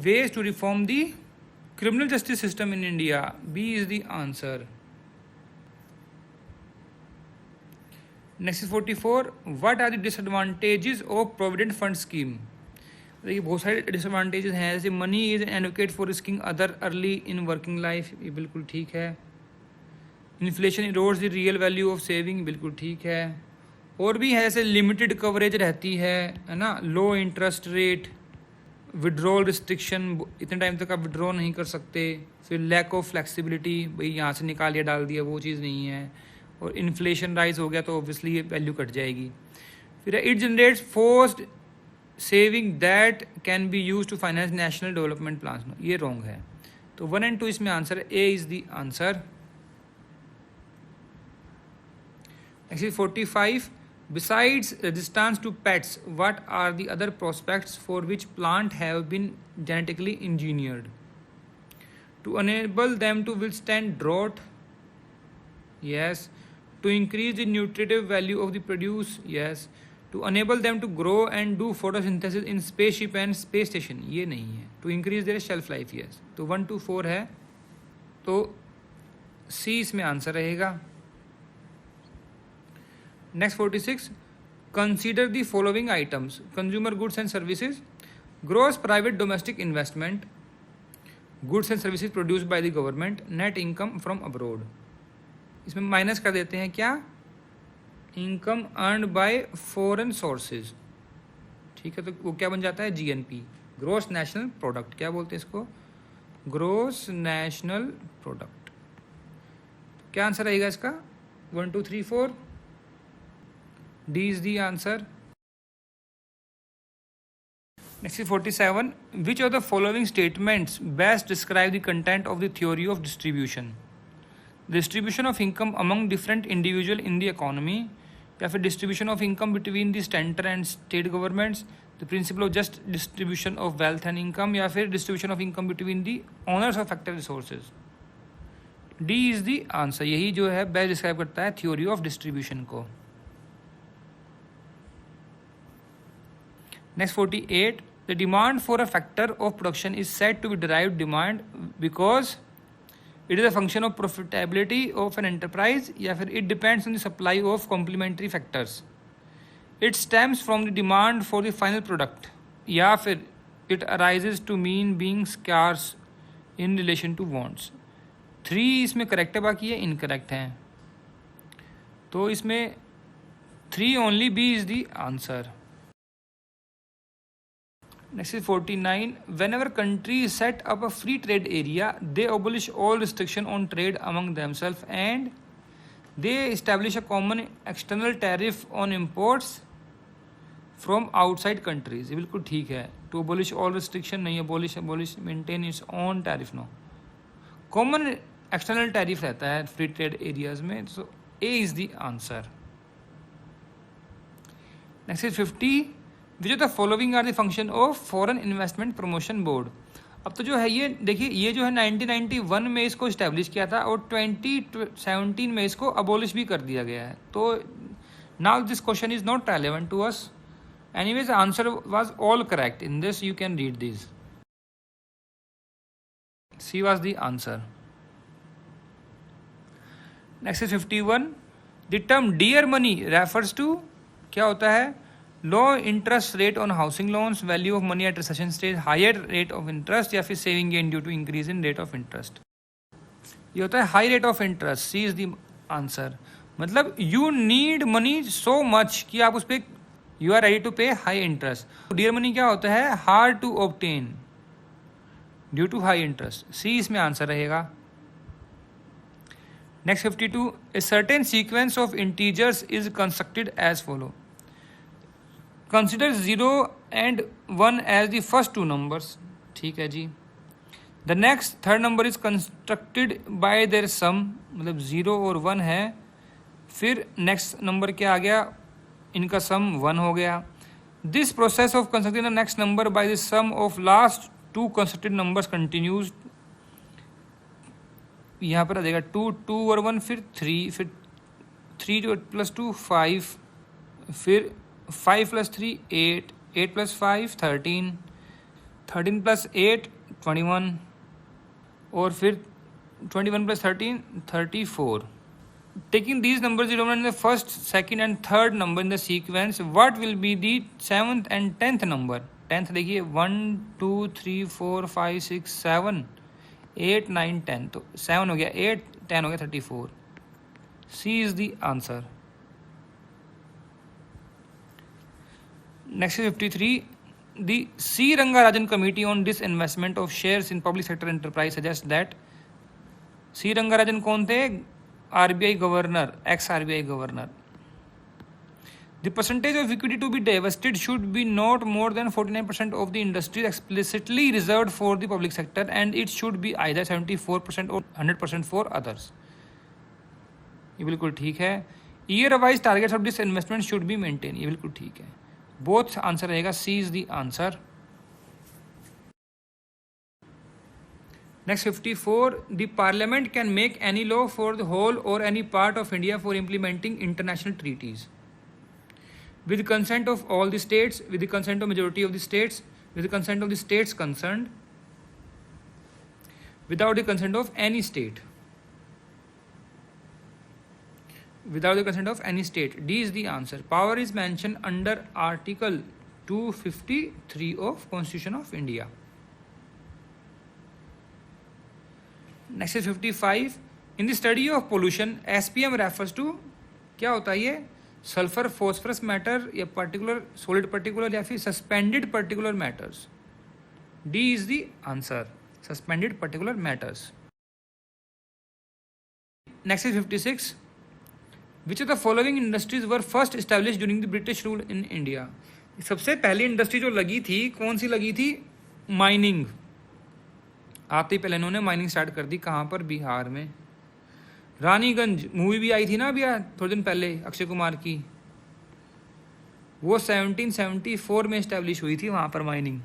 [SPEAKER 1] ways to reform the criminal justice system in India, B is the answer. Next is 44, what are the disadvantages of provident fund scheme? देखिए बहुत सारे डिसएडवांटेजेस हैं, जैसे money is an advocate for risking other early in working life, ये बिल्कुल ठीक है। Inflation erodes the real value of saving, बिल्कुल ठीक है। और भी है, जैसे लिमिटेड कवरेज रहती है ना, लो इंटरेस्ट रेट, विड्रॉल रिस्ट्रिक्शन, इतने टाइम तक आप विड्रॉ नहीं कर सकते। फिर लैक ऑफ फ्लेक्सिबिलिटी, भाई यहाँ से निकाल दिया डाल दिया, वो चीज़ नहीं है। और इन्फ्लेशन राइज हो गया तो ऑब्वियसली ये वैल्यू कट जाएगी। फिर it generates forced saving that can be use to finance national development plan, ये रॉन्ग है। तो 1 and 2 इसमें आंसर है, A is the answer. Next is 45, besides resistance to pets, what are the other prospects for which plant have been genetically engineered? To enable them to withstand drought, yes. To increase the nutritive value of the produce, yes. To enable them to grow and do photosynthesis in spaceship and space station, ये नहीं है। To increase their shelf life, yes. तो 1 to 4 है, तो C इसमें आंसर रहेगा। Next 46, consider the following items: consumer goods and services, gross private domestic investment, goods and services produced by the government, net income from abroad। इसमें माइनस कर देते हैं क्या, income earned bye foreign sources, ठीक है। तो वो क्या बन जाता है, जीएनपी, ग्रोस नेशनल प्रोडक्ट, क्या बोलते हैं इसको, ग्रोस नेशनल प्रोडक्ट। क्या आंसर रहेगा इसका, 1 2 3 4, D is the answer. Next is 47, which of the following statements best describe the content of the theory of distribution? Distribution of income among different individuals in the economy, या फिर distribution of income between the center and state governments, the principle of just distribution of wealth and income, या फिर distribution of income between the owners of effective resources। D is the answer, यही जो है best describe करता है theory of distribution को। Next 48, the demand for a factor of production is said to be derived demand because it is a function of profitability of an enterprise, या फिर it depends on the supply of complementary factors, it stems from the demand for the final product, या फिर it arises to mean being scarce in relation to wants। 3 इसमें करेक्ट है, बाकी ये इनकरेक्ट हैं, तो इसमें 3 only, B is the answer। Next is 49, whenever countries set up a free trade area, they abolish all restriction on trade among themselves and they establish a common external tariff on imports from outside countries, ये बिल्कुल ठीक है। to abolish all restriction नहीं, abolish maintain its own tariff, no, common external tariff रहता है free trade areas में, so A is the answer। Next is 50, which of the following are the function of foreign investment promotion board? अब तो जो है ये देखिए, ये जो है 1991 में इसको इस्टेब्लिश किया था और 2017 में इसको अबोलिश भी कर दिया गया है। तो now this question is not relevant to us, anyways answer was all correct in this, you can read this. C was the answer. Next is 51, the term dear money refers to, क्या होता है, low interest rate on housing loans, value of money at recession stage, higher rate of interest, या फिर saving gain due to increase in rate of interest. ये होता है high rate of interest, C is the answer. मतलब you need money so much कि आप उस पर you are ready to pay high interest. Dear money क्या होता है? Hard to obtain due to high interest. C इसमें आंसर रहेगा। Next 52, a certain sequence of integers is constructed as follow. Consider 0 and 1 as the first two numbers. ठीक है जी। The next third number is constructed bye there सम, मतलब 0 और 1 है, फिर नेक्स्ट नंबर क्या आ गया? इनका सम 1 हो गया। This process of constructing the next number by the sum of last two constructed numbers continues. यहाँ पर आ जाएगा 2, 2 और 1, फिर 3, फिर 3 + 2 5, फिर 5 + 3 8, 8 + 5 13, 13 + 8 21, और फिर 21 + 13 34. Taking these numbers in the first, second and third number in the sequence, what will be the 7th and 10th number? 10th देखिए 1 2 3 4 5 6 7 8 9 10, तो 7 हो गया 8, 10 हो गया 34. C is the answer. Next is 53. The C. Rangarajan Committee on Disinvestment of Shares in Public Sector Enterprise suggests that C. Rangarajan कौन थे? RBI governor, x RBI governor. The percentage of equity to be divested should be not more than 49% of the industry explicitly reserved for the public sector, and it should be either 74% or 100% for others. ये बिल्कुल ठीक है. Year wise targets of this investment should be maintained. ये बिल्कुल ठीक है. Both आंसर रहेगा. C is the answer. Next 54. The Parliament can make any law for the whole or any part of India for implementing international treaties, with the consent of all the states, with the consent of majority of the states, with the consent of the states concerned, without the consent of any state. Without the consent of any state. D is the answer. Power is mentioned under Article 253 of Constitution of India. Next is 55. In the study of pollution, SPM refers to, क्या होता है ये? सल्फर फॉस्फरस मैटर या पर्टिकुलर सॉलिड पर्टिकुलर या फिर suspended particular matters. D is the answer. Suspended particular matters. Next is 56. Which of the following industries were first establish during the British rule in India? सबसे पहली इंडस्ट्री जो लगी थी, कौन सी लगी थी? माइनिंग. आते ही पहले इन्होंने माइनिंग स्टार्ट कर दी. कहाँ पर? बिहार में. रानीगंज मूवी भी आई थी ना अभी थोड़े दिन पहले अक्षय कुमार की, वो 1774 में इस्टेब्लिश हुई थी वहाँ पर माइनिंग.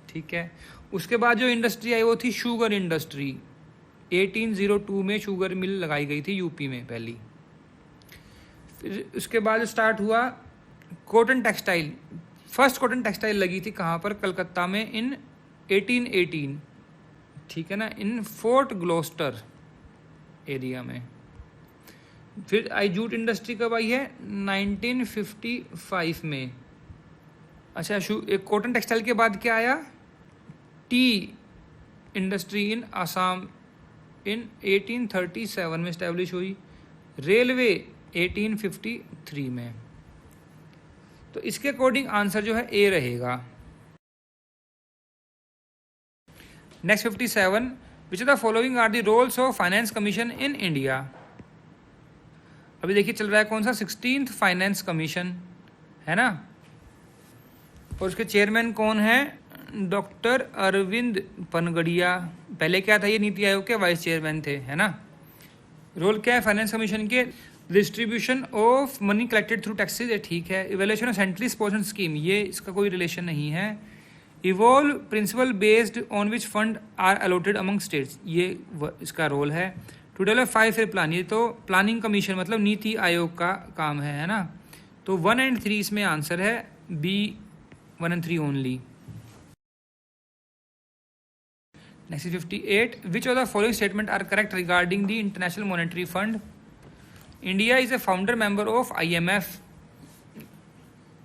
[SPEAKER 1] ठीक है. उसके बाद जो इंडस्ट्री आई वो थी शुगर इंडस्ट्री. 1802 में शुगर मिल लगाई गई थी यूपी में पहली. फिर उसके बाद स्टार्ट हुआ cotton textile. First cotton textile लगी थी कहाँ पर? कलकत्ता में इन 1818. ठीक है ना, इन फोर्ट ग्लोस्टर एरिया में. फिर आई जूट इंडस्ट्री कब आई है? 1955 में. अच्छा, एक कॉटन टेक्सटाइल के बाद क्या आया? टी इंडस्ट्री इन आसाम इन 1837 में इस्टेब्लिश हुई. रेलवे 1853 में. तो इसके अकॉर्डिंग आंसर जो है ए रहेगा. Next 57. Which of the following are the roles of finance commission in India? अभी देखिए चल रहा है कौन सा? 16th फाइनेंस कमीशन है ना, और उसके चेयरमैन कौन है? डॉक्टर अरविंद पनगड़िया. पहले क्या था? ये नीति आयोग के वाइस चेयरमैन थे, है ना. रोल क्या है फाइनेंस कमीशन के? Distribution of money collected through taxes, ये ठीक है. Evaluation of centrally sponsored scheme, ये इसका कोई रिलेशन नहीं है. Evolve principle based on which fund are allotted among states, ये इसका रोल है. टू डेवलप 5 ईयर प्लान, ये तो प्लानिंग कमीशन मतलब नीति आयोग का काम है ना. तो 1 and 3 इसमें आंसर है. B 1 and 3 only. Next 58. Which of the following statement are correct regarding the international monetary fund? India is a founder member of IMF,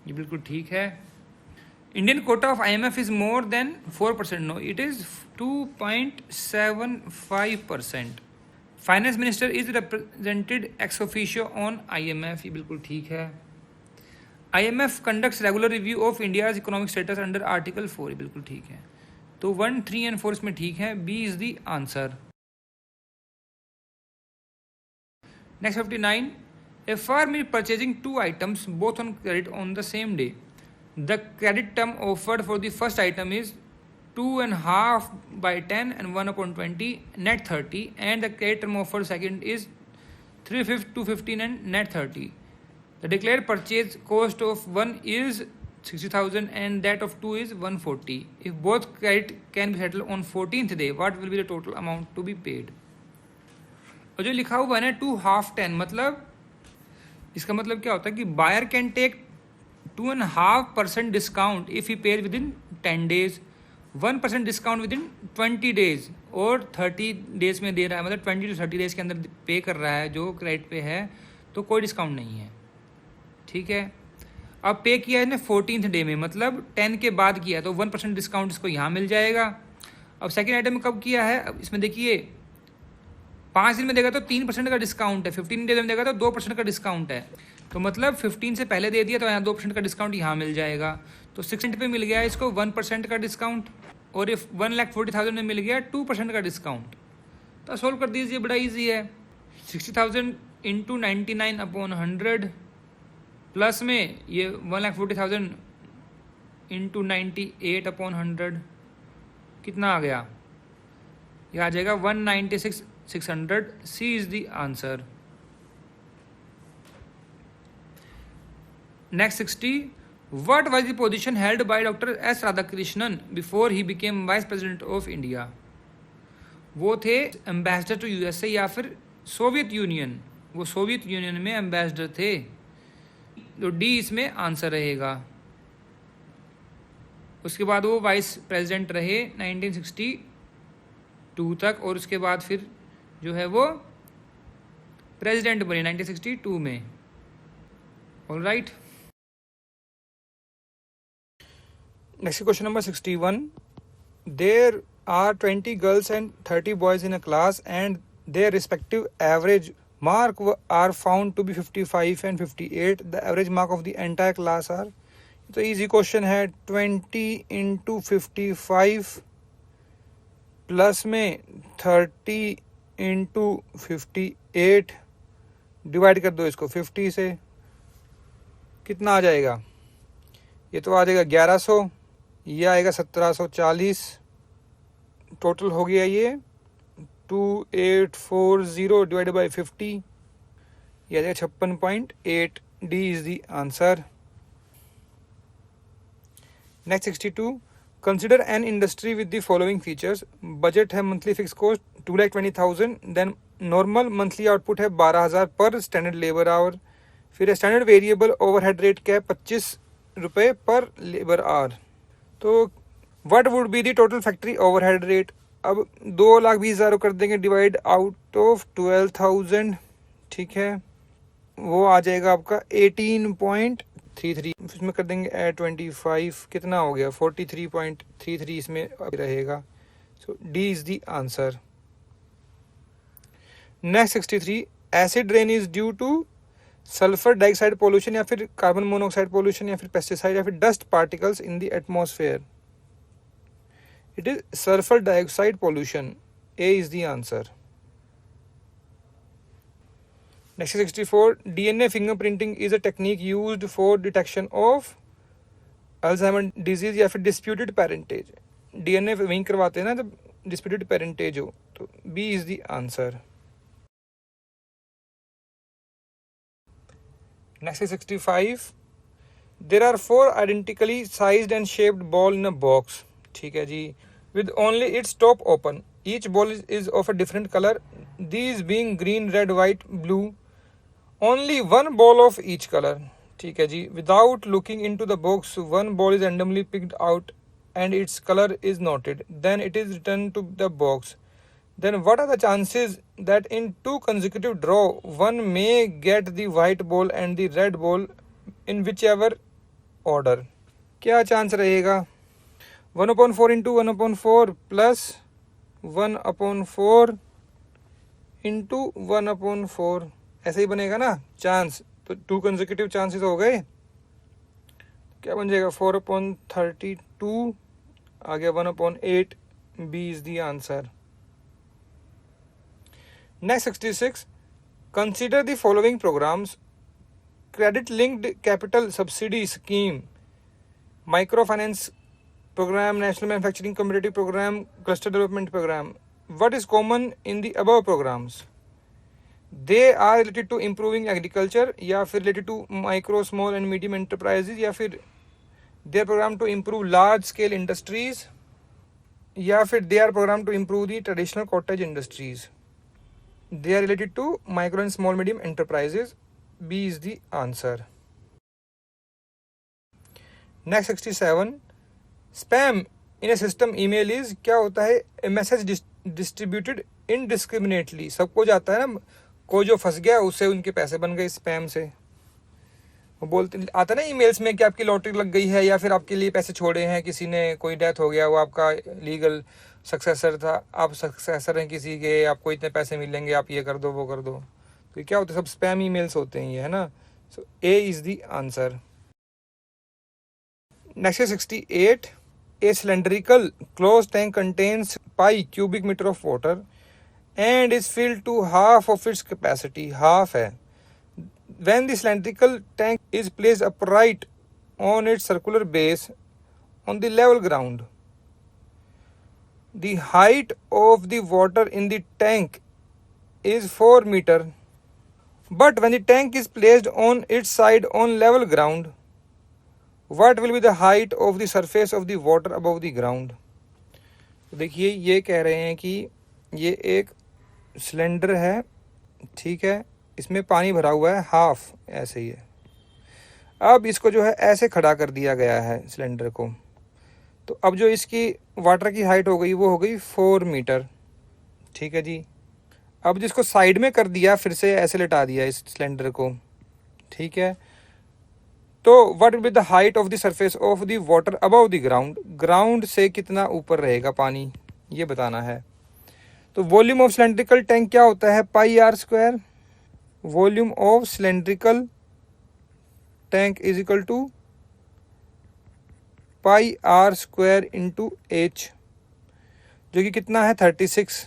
[SPEAKER 1] ये बिल्कुल ठीक है. Indian quota of IMF is more than 4%. No, it is 2.75%. Finance minister is represented ex officio on IMF, ये बिल्कुल ठीक है। IMF conducts regular review of India's economic status under article 4, ये बिल्कुल ठीक है। तो 1, 3 एंड 4 इसमें ठीक है, B is the answer. Next 59, a firm is purchasing 2 items both on credit on the same day. The credit term offered for the first item is 2.5 by 10 and 1/20 net 30, and the credit term offered second is 3/5 215 and net 30. The declared purchase cost of one is 60,000 and that of two is 140. If both credit can be settled on 14th day, what will be the total amount to be paid? और जो लिखा हुआ है ना 2/10, मतलब इसका मतलब क्या होता है कि buyer can take 2.5% discount if he paid within 10 days, 1% discount within 20 days और 30 days में दे रहा है, मतलब 20 to 30 days के अंदर पे कर रहा है जो क्रेडिट पे है, तो कोई डिस्काउंट नहीं है। ठीक है, अब पे किया है ना 14th डे में, मतलब 10 के बाद किया, तो 1% डिस्काउंट इसको यहाँ मिल जाएगा। अब सेकेंड आइटम कब किया है, अब इसमें देखिए 5 दिन में देगा तो 3% का डिस्काउंट है, 15 डेज में देगा तो 2% का डिस्काउंट है, तो मतलब 15 से पहले दे दिया तो यहाँ 2% का डिस्काउंट यहाँ मिल जाएगा, तो 6% पे मिल गया इसको 1% का डिस्काउंट, और इफ 1,40,000 में मिल गया 2% का डिस्काउंट। तो सोल्व कर दीजिए, बड़ा ईजी है। 60,000 इंटू 99/100 प्लस में ये 1,40,000 इंटू 98/100 कितना आ गया, ये आ जाएगा 196,600। C is the answer. Next 60, what was the position held by doctor S Radhakrishnan before he became vice president of India? वो थे एम्बेसडर टू USA या फिर सोवियत यूनियन, वो सोवियत यूनियन में एम्बेसडर थे, तो डी इसमें आंसर रहेगा। उसके बाद वो वाइस प्रेसिडेंट रहे 1962 तक, और उसके बाद फिर जो है वो प्रेसिडेंट बने 1962 में। All right, next question number 61, there are 20 girls and 30 boys in a class and their respective average mark are found to be 55 and 58. The average mark of the entire class are, तो easy question है, 20 into 55 प्लस में 30 into 58 डिवाइड कर दो इसको 50 से, कितना आ जाएगा? ये तो आ जाएगा 1100, ये आएगा 1740, टोटल हो गया ये 2840 डिवाइडेड बाई 50, यह आ जाएगा 56.8। D is the answer. Next 62, consider an industry with the following features. Budget है monthly fix cost 2,20,000, then normal monthly output है 12,000 पर स्टैंडर्ड लेबर आवर, फिर स्टैंडर्ड वेरिएबल ओवरहेड रेट क्या है 25 रुपये पर लेबर आवर। तो what would be the total factory overhead rate? अब 2,20,000 कर देंगे डिवाइड आउट ऑफ 12,000, ठीक है, वो आ जाएगा आपका 18.33, इसमें कर देंगे ऐड 25, कितना हो गया 43.33 इसमें रहेगा। So D is the answer. Next 63, acid rain is due to sulphur dioxide pollution या फिर कार्बन मोनोऑक्साइड पोल्यूशन या फिर पेस्टिसाइड या फिर dust particles in the atmosphere? It is sulfur dioxide pollution. A is the answer. Next is 64. DNA fingerprinting is a technique used for detection of Alzheimer disease या फिर disputed parentage. DNA वहीं करवाते हैं ना जब disputed parentage हो, तो B is the answer. Next is 65. There are 4 identically sized and shaped ball in a box. ठीक है जी, with only its top open. Each ball is of a different color, these being green, red, white, blue. Only one ball of each color. ठीक है जी, without looking into the box, one ball is randomly picked out and its color is noted. Then it is returned to the box. Then what are the chances that in 2 consecutive draw, one may get the white ball and the red ball in whichever order? क्या चांस रहेगा? 1/4 into 1/4 plus 1/4 इंटू 1/4, ऐसे ही बनेगा ना चांस, तो 2 कंसेक्यूटिव चांसेस हो गए, क्या बन जाएगा 4/32, आ गया 1/8, B is the answer. Next 66, consider the following programs: credit linked capital subsidy scheme, micro finance program, national manufacturing competitive program, cluster development program. What is common in the above programs? They are related to improving agriculture, या फिर related to micro, small and medium enterprises, या फिर they are programmed to improve large scale industries, या फिर they are programmed to improve the traditional cottage industries. They are related to micro and small medium enterprises. B is the answer. Next 67, spam in A system email is, क्या होता है? ए मैसेज डिस्ट्रीब्यूटेड इनडिस्क्रिमिनेटली, सबको जाता है ना, कोई जो फंस गया उसे उनके पैसे बन गए स्पैम से। वो बोलते आता ना ईमेल्स में कि आपकी लॉटरी लग गई है, या फिर आपके लिए पैसे छोड़े हैं किसी ने, कोई डेथ हो गया, वो आपका लीगल सक्सेसर था, आप सक्सेसर हैं किसी के, आपको इतने पैसे मिलेंगे, आप ये कर दो वो कर दो, तो क्या होता है? सब स्पैम ईमेल्स होते हैं ये, है ना। So A is the answer. Next 68, a cylindrical closed tank contains pi cubic meter of water and is filled to half of its capacity, half है। When the cylindrical tank is placed upright on its circular base on the level ground, the height of the water in the tank is 4 meter, but when the tank is placed on its side on level ground, what will be the height of the surface of the water above the ground? तो देखिए ये कह रहे हैं कि ये एक सिलेंडर है, ठीक है, इसमें पानी भरा हुआ है हाफ, ऐसे ही है। अब इसको जो है ऐसे खड़ा कर दिया गया है सिलेंडर को, तो अब जो इसकी वाटर की हाइट हो गई वो हो गई 4 मीटर, ठीक है जी। अब जिसको साइड में कर दिया, फिर से ऐसे लिटा दिया इस सिलेंडर को, ठीक है, तो what will be the height of the surface of the water above the ground, ground से कितना ऊपर रहेगा पानी, ये बताना है। तो वॉल्यूम ऑफ सिलेंड्रिकल टैंक क्या होता है? Pi r square. Volume of cylindrical tank is equal to pi r square into h, जो कि कितना है 36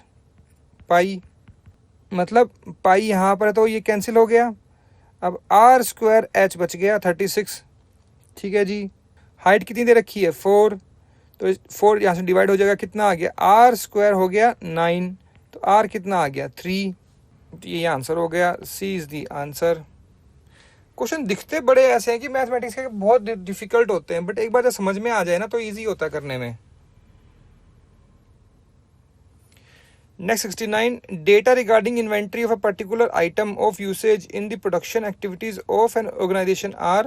[SPEAKER 1] पाई, मतलब पाई यहाँ पर है तो ये कैंसिल हो गया, अब आर स्क्वायर एच बच गया 36, ठीक है जी। हाइट कितनी दे रखी है 4, तो 4 यहाँ से डिवाइड हो जाएगा, कितना आ गया? आर स्क्वायर हो गया 9, तो आर कितना आ गया 3, तो ये आंसर हो गया। सी इज द आंसर। क्वेश्चन दिखते बड़े ऐसे हैं कि मैथमेटिक्स के बहुत डिफिकल्ट होते हैं, बट एक बार जब समझ में आ जाए ना तो ईजी होता है करने में। Next 69, data regarding inventory of a particular item of usage in the production activities of an organization are: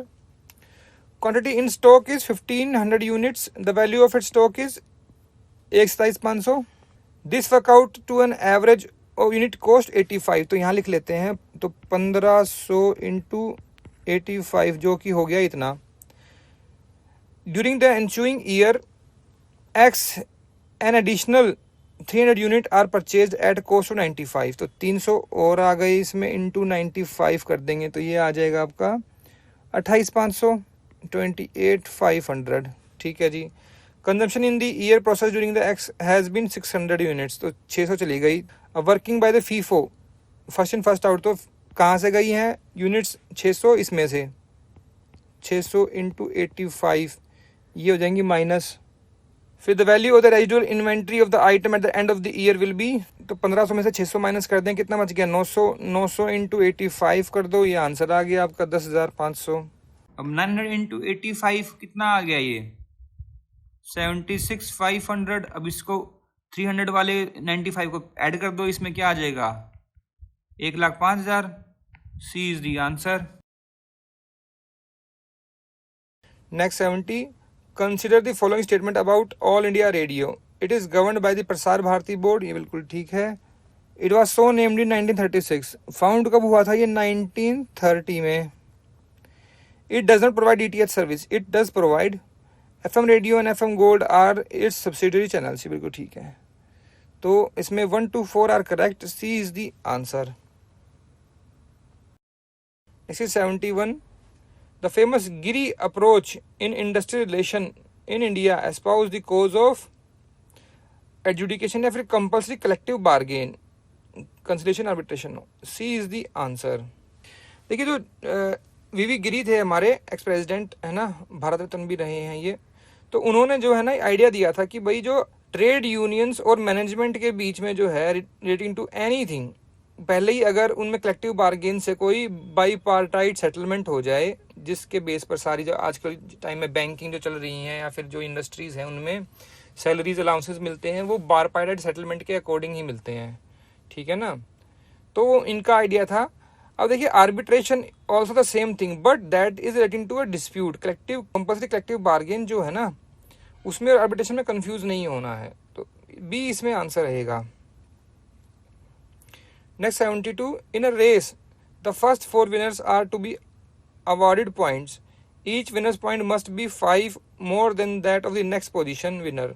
[SPEAKER 1] quantity in stock is 1500 units, the value of its stock is 1,500, this work out to an average of unit cost 85, तो यहाँ लिख लेते हैं, तो 1500 इंटू 85 जो कि हो गया इतना। During the ensuing year X an additional 300 unit are purchase at cost of 95, तो 300 और आ गए इसमें, इंटू 95 कर देंगे तो ये आ जाएगा आपका 28,500, 28,500, ठीक है जी। Consumption in the year process during the X has been 600 units, तो 600 चली गई। अब working by the FIFO, first in first out, तो कहाँ से गई हैं यूनिट्स? 600 इसमें से, 600 इंटू 85 ये हो जाएंगी माइनस, फिर the value of the residual inventory of the item at the end of the year will be, तो 1500 में से 600 माइनस कर दें, कितना बच गया 900, 900 इंटू 85 कर दो, ये आंसर आ गया आपका 10,500। अब 900 इंटू 85 कितना आ गया? ये 76,500। अब इसको 300 वाले 95 को ऐड कर दो, इसमें क्या आ जाएगा 1,05,000। C is the answer. Next 70, consider the following statement about All India Radio, it is governed by the Prasar Bharati board, ये बिल्कुल ठीक है। It was so named in 1936, found कब हुआ था ये? 1930 में। It does not provide DTH service, it does provide FM radio and FM gold are its subsidiary channels, ये बिल्कुल ठीक है। तो इसमें 1 to 4 are correct, C is the answer. This is 71. The famous Giri approach in industrial relation in India espoused the cause of adjudication या फिर compulsory collective bargain, conciliation arbitration। C is the answer। देखिए जो वीवी गिरी थे हमारे एक्स प्रेसिडेंट है ना, भारत रत्न भी रहे हैं ये, तो उन्होंने जो है ना आइडिया दिया था कि भाई जो ट्रेड यूनियंस और मैनेजमेंट के बीच में जो है रिलेटिंग टू एनीथिंग, पहले ही अगर उनमें कलेक्टिव बार्गेन से कोई बाईपार्टाइट सेटलमेंट हो जाए, जिसके बेस पर सारी जो आजकल टाइम में बैंकिंग जो चल रही हैं या फिर जो इंडस्ट्रीज हैं उनमें सैलरीज अलाउंसेस मिलते हैं, वो बाईपार्टाइट सेटलमेंट के अकॉर्डिंग ही मिलते हैं, ठीक है ना। तो इनका आइडिया था। अब देखिए arbitration also the same thing, but that is relating to a dispute. Collective compulsory collective bargain जो है ना, उसमें आर्बिट्रेशन में कंफ्यूज नहीं होना है, तो बी इसमें आंसर रहेगा। Next 72. In a race, the first 4 winners are to be awarded points. Each winner's point must be 5 more than that of the next position winner.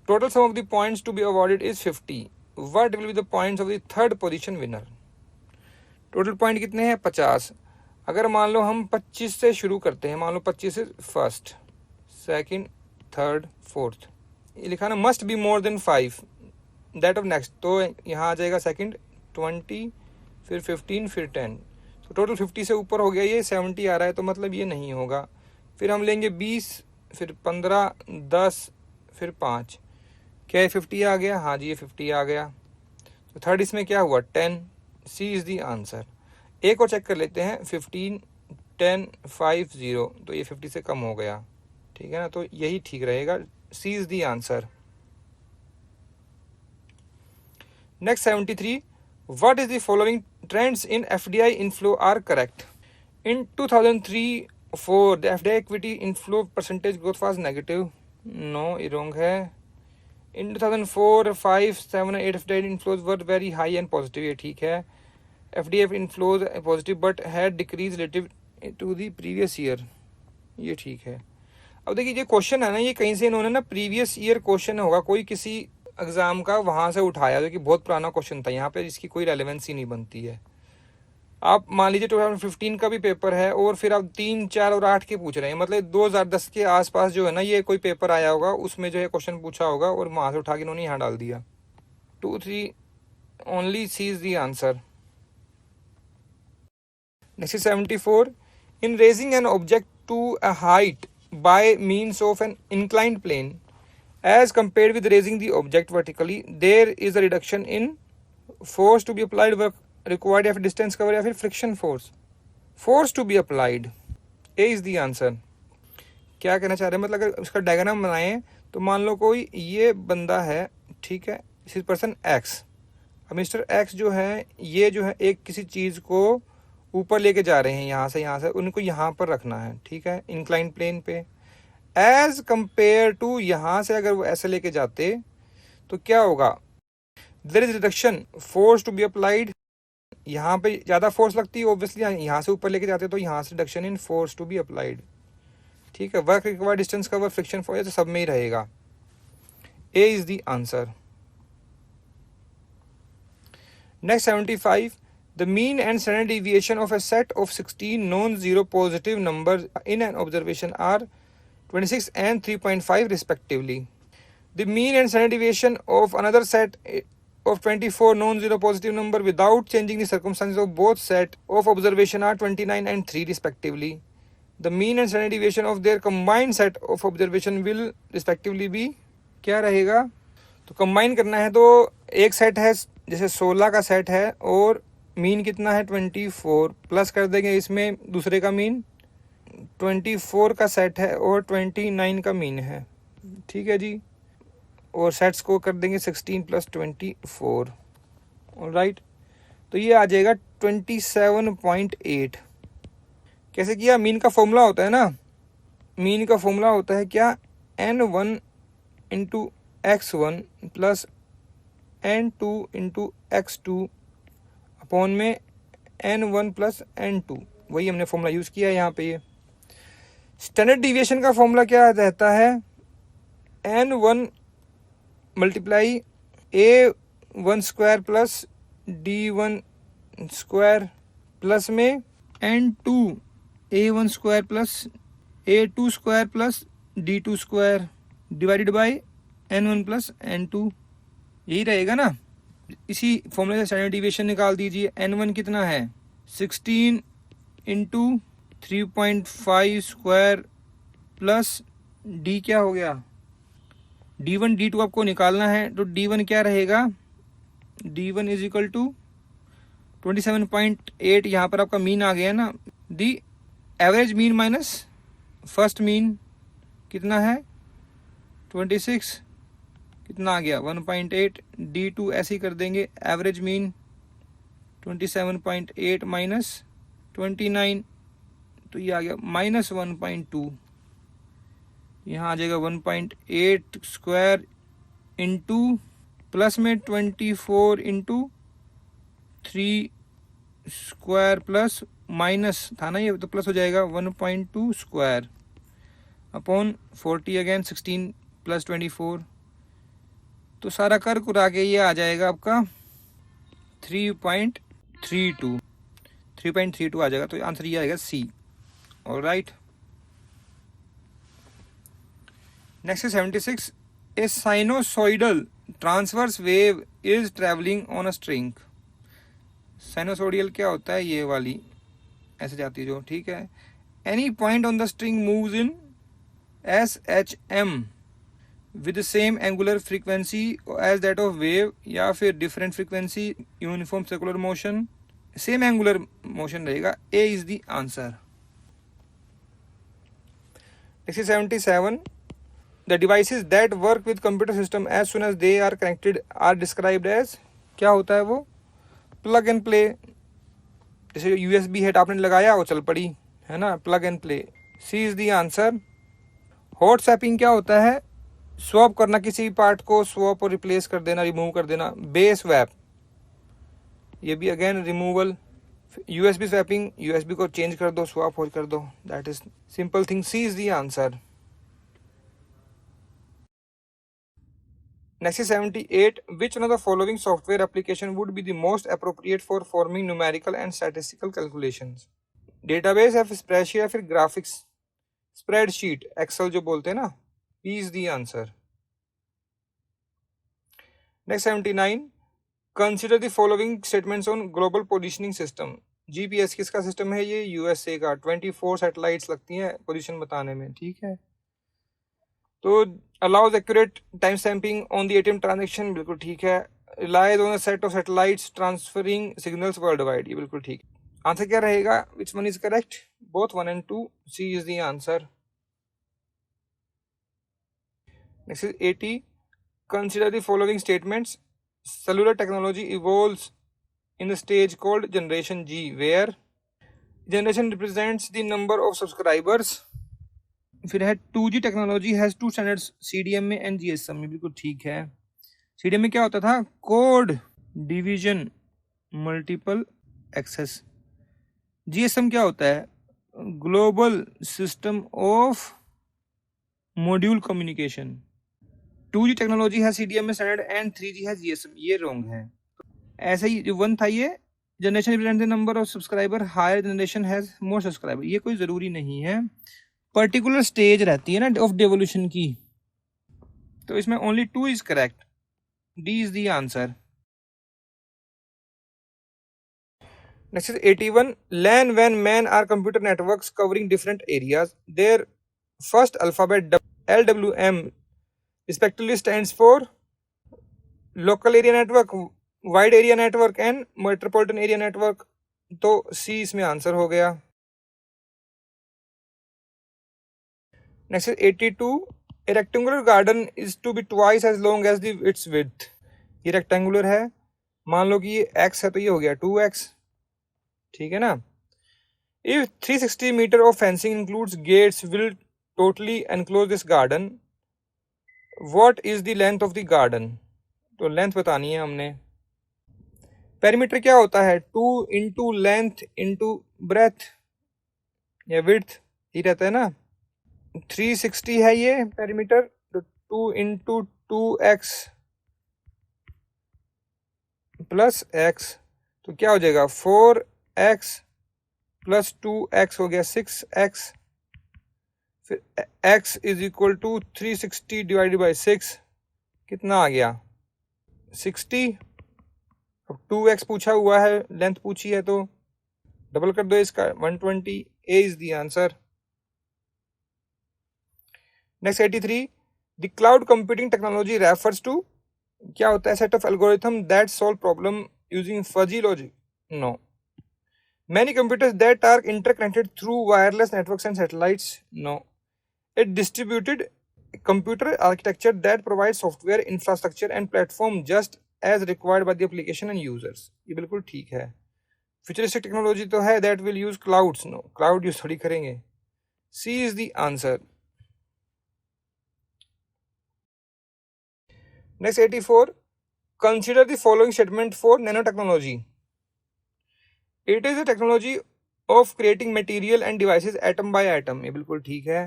[SPEAKER 1] Total sum of the points to be awarded is 50. What will be the points of the third position winner? Total point कितने हैं? 50। अगर मान लो हम 25 से शुरू करते हैं, मान लो 25 से फर्स्ट, सेकंड, थर्ड, फोर्थ, ये लिखा ना must be more than 5 that of next, तो यहाँ आ जाएगा सेकंड 20, फिर 15, फिर 10, तो टोटल 50 से ऊपर हो गया, ये 70 आ रहा है, तो मतलब ये नहीं होगा। फिर हम लेंगे 20, फिर 15, 10, फिर 5, क्या ये 50 आ गया? हाँ जी ये 50 आ गया। तो थर्ड इसमें क्या हुआ? 10। सी इज़ दी आंसर। एक और चेक कर लेते हैं, 15, 10, 5, 0, तो ये 50 से कम हो गया, ठीक है ना, तो यही ठीक रहेगा। C is the answer. Next 73. What is the following trends in FDI inflow are correct? In 2003-4, the FDI equity inflow percentage growth was negative. No, ये wrong है। In 2004, 5, 7, 8 FDI inflows were very high and positive, ये ठीक है। FDI inflows positive but had decreased relative to the previous year, ये ठीक है। अब देखिए ये क्वेश्चन है ना, ये कहीं से इन्होंने ना प्रीवियस ईयर क्वेश्चन होगा कोई किसी एग्जाम का, वहां से उठाया, जो कि बहुत पुराना क्वेश्चन था, यहाँ पे इसकी कोई रेलेवेंसी नहीं बनती है। आप मान लीजिए 2015 का भी पेपर है और फिर आप 3, 4 और 8 के पूछ रहे हैं, मतलब 2010 के आसपास जो है ना ये कोई पेपर आया होगा, उसमें जो है क्वेश्चन पूछा होगा और वहां से उठा के इन्होंने यहाँ डाल दिया। 2, 3 only C is the answer. Next 74. In raising an object to a height by means of an inclined plane as compared with raising the object vertically, there is a reduction in force to be applied work required या फिर distance cover या फिर friction force। force to be applied, A is the answer। क्या कहना चाह रहे हैं, मतलब अगर उसका डायग्राम बनाएं तो मान लो कोई ये बंदा है, ठीक है, दिस इज पर्सन X। अब मिस्टर X जो है, ये जो है एक किसी चीज़ को ऊपर लेके जा रहे हैं, यहाँ से उनको यहाँ पर रखना है, ठीक है, इंक्लाइन प्लेन पे। एज कंपेयर टू यहाँ से अगर वो ऐसे लेके जाते तो क्या होगा? There is reduction force to be applied, यहाँ पे ज़्यादा फोर्स लगती है ऑब्वियसली, यहाँ से ऊपर लेके जाते तो यहाँ से reduction in force to be applied, ठीक है। Work required, distance cover, friction force, तो सब में ही रहेगा। A is the answer. Next 75. The mean and standard deviation of a set of 16 non-zero positive numbers in an observation are 26 and 3.5 respectively. The mean and standard deviation of another set of 24 non-zero positive number without changing the circumstances of both set of observation are 29 and 3 respectively. The mean and standard deviation of their combined set of observation will respectively be, क्या रहेगा? तो कंबाइन करना है तो एक सेट है जैसे 16 का सेट है और मीन कितना है 24, प्लस कर देंगे इसमें दूसरे का मीन, 24 का सेट है और 29 का मीन है, ठीक है जी, और सेट्स को कर देंगे 16 + 24, ऑलराइट, तो ये आ जाएगा 27.8। कैसे किया? मीन का फॉर्मूला होता है ना, मीन का फॉर्मूला होता है क्या? n1 × x1 + n2 × x2 upon में n1 + n2, वही हमने फॉर्मूला यूज़ किया है यहाँ पे। ये स्टैंडर्ड डिविएशन का फॉर्मूला क्या रहता है? n1 × A1 square plus D1 square plus में N2 A1 square plus A2 square plus D2 square divided by N1 plus N2, यही रहेगा ना। इसी फॉर्मूले से स्टैंडर्ड डिविएशन निकाल दीजिए। N1 कितना है 16 इंटू 3.5 स्क्वायर प्लस D क्या हो गया D1 D2 आपको निकालना है, तो D1 क्या रहेगा D1 इज इक्वल टू 27.8, यहाँ पर आपका मीन आ गया ना। The average mean minus first mean कितना है 26, कितना आ गया 1.8। D2 ऐसे ही कर देंगे, एवरेज मीन 27.8 माइनस 29, तो ये आ गया माइनस 1.2, यहाँ आ जाएगा 1.8 स्क्वायर इंटू प्लस में 24 इंटू 3 स्क्वायर प्लस माइनस था ना, ये तो प्लस हो जाएगा 1.2 स्क्वायर अपॉन 40 अगेन 16 प्लस 24, तो सारा कर कुरा के ये आ जाएगा आपका 3.32 आ जाएगा, तो आंसर ये आएगा C. Alright, next 76, a sinusoidal transverse wave is travelling on a string. Sinusoidal क्या होता है, ये वाली ऐसे जाती है जो, ठीक है। Any point on the string moves in SHM with same angular frequency as that of wave, या फिर different frequency, uniform circular motion, same angular motion रहेगा। A is the answer. 77, the devices that work with computer system as soon as they are connected are described as, क्या होता है वो, प्लग एंड प्ले। जैसे USB हेड आपने लगाया वो चल पड़ी, है ना, plug and play. C is the answer. Hot swapping क्या होता है, स्वैप करना, किसी पार्ट को स्वैप और रिप्लेस कर देना, रिमूव कर देना। बेस स्वैप, ये भी again removal. USB swapping, USB को चेंज कर दो, स्वैप हो कर दो, that is simple thing. C is the answer. Next is 78, which one of the following software application would be the most appropriate for forming numerical and statistical calculations? Database या फिर स्प्रेडशीट या फिर ग्राफिक्स, स्प्रेडशीट एक्सेल जो बोलते हैं ना, P is the answer. Next 79, consider the following statements on global positioning system. GPS किसका सिस्टम है, ये USA का। 24 सैटेलाइट्स लगती हैं पोजीशन बताने में, ठीक है। तो allows accurate time stamping on the ATM transaction, बिल्कुल ठीक है। relies on a set of satellites transferring signals worldwide, ये बिल्कुल ठीक। आंसर क्या रहेगा, which one is correct, both 1 and 2, C is the answer. Next is 80, consider the following statements. Cellular technology evolves in the stage called generation G, where generation represents the number of subscribers. फिर है 2G technology has 2 standards, CDM में एंड GSM में, बिल्कुल ठीक है। CDM में क्या होता था, code division multiple access. GSM क्या होता है, global system of module communication. 2G technology है CDM में स्टैंडर्ड एंड 3G है GSM, ये रॉन्ग है। ऐसे ही जो 1 था ये generation represent the number of subscriber, higher generation has more subscriber, ये कोई जरूरी नहीं है, पर्टिकुलर स्टेज रहती है ना ऑफ डेवोल्यूशन की, तो इसमें only 2 is correct, D is the answer. Next is 81, LAN WAN MAN आर computer networks covering different areas, their first alphabet LWM respectively stands for local area network, wide area network and metropolitan area network, तो सी इसमें आंसर हो गया। Next is 82, a rectangular garden is to be twice as long as its width. ये रेक्टेंगुलर है, मान लो कि ये x है तो ये हो गया 2x, ठीक है ना। If 360 meter of fencing includes gates will totally enclose this garden, what is the length of the garden? तो लेंथ बतानी है हमने। पेरीमीटर क्या होता है, 2 इंटू लेंथ इंटू ब्रेथ या विड्थ, ही रहता है ना। 360 है ये पेरीमीटर, तो 2 इंटू 2x प्लस एक्स, तो क्या हो जाएगा 4x प्लस 2x हो गया 6x, फिर x is equal to 360 divided by 6, कितना आ गया 60। अब 2x पूछा हुआ है, लेंथ पूछी है तो डबल कर दो इसका 120, a is the answer. Next 83, the cloud computing technology refers to, क्या होता है set of algorithm that solve problem using fuzzy logic, no. Many computers that are interconnected through wireless networks and satellites, no. A distributed computer architecture that provides software, infrastructure and platform just as required by the application and users, ये बिल्कुल ठीक है। फ्यूचरिस्टिक टेक्नोलॉजी तो है that will use clouds, no, cloud use थोड़ी करेंगे। C is the answer। Next 84, consider the following statement for nanotechnology. It is a technology of creating material and devices atom by atom, ये बिल्कुल ठीक है।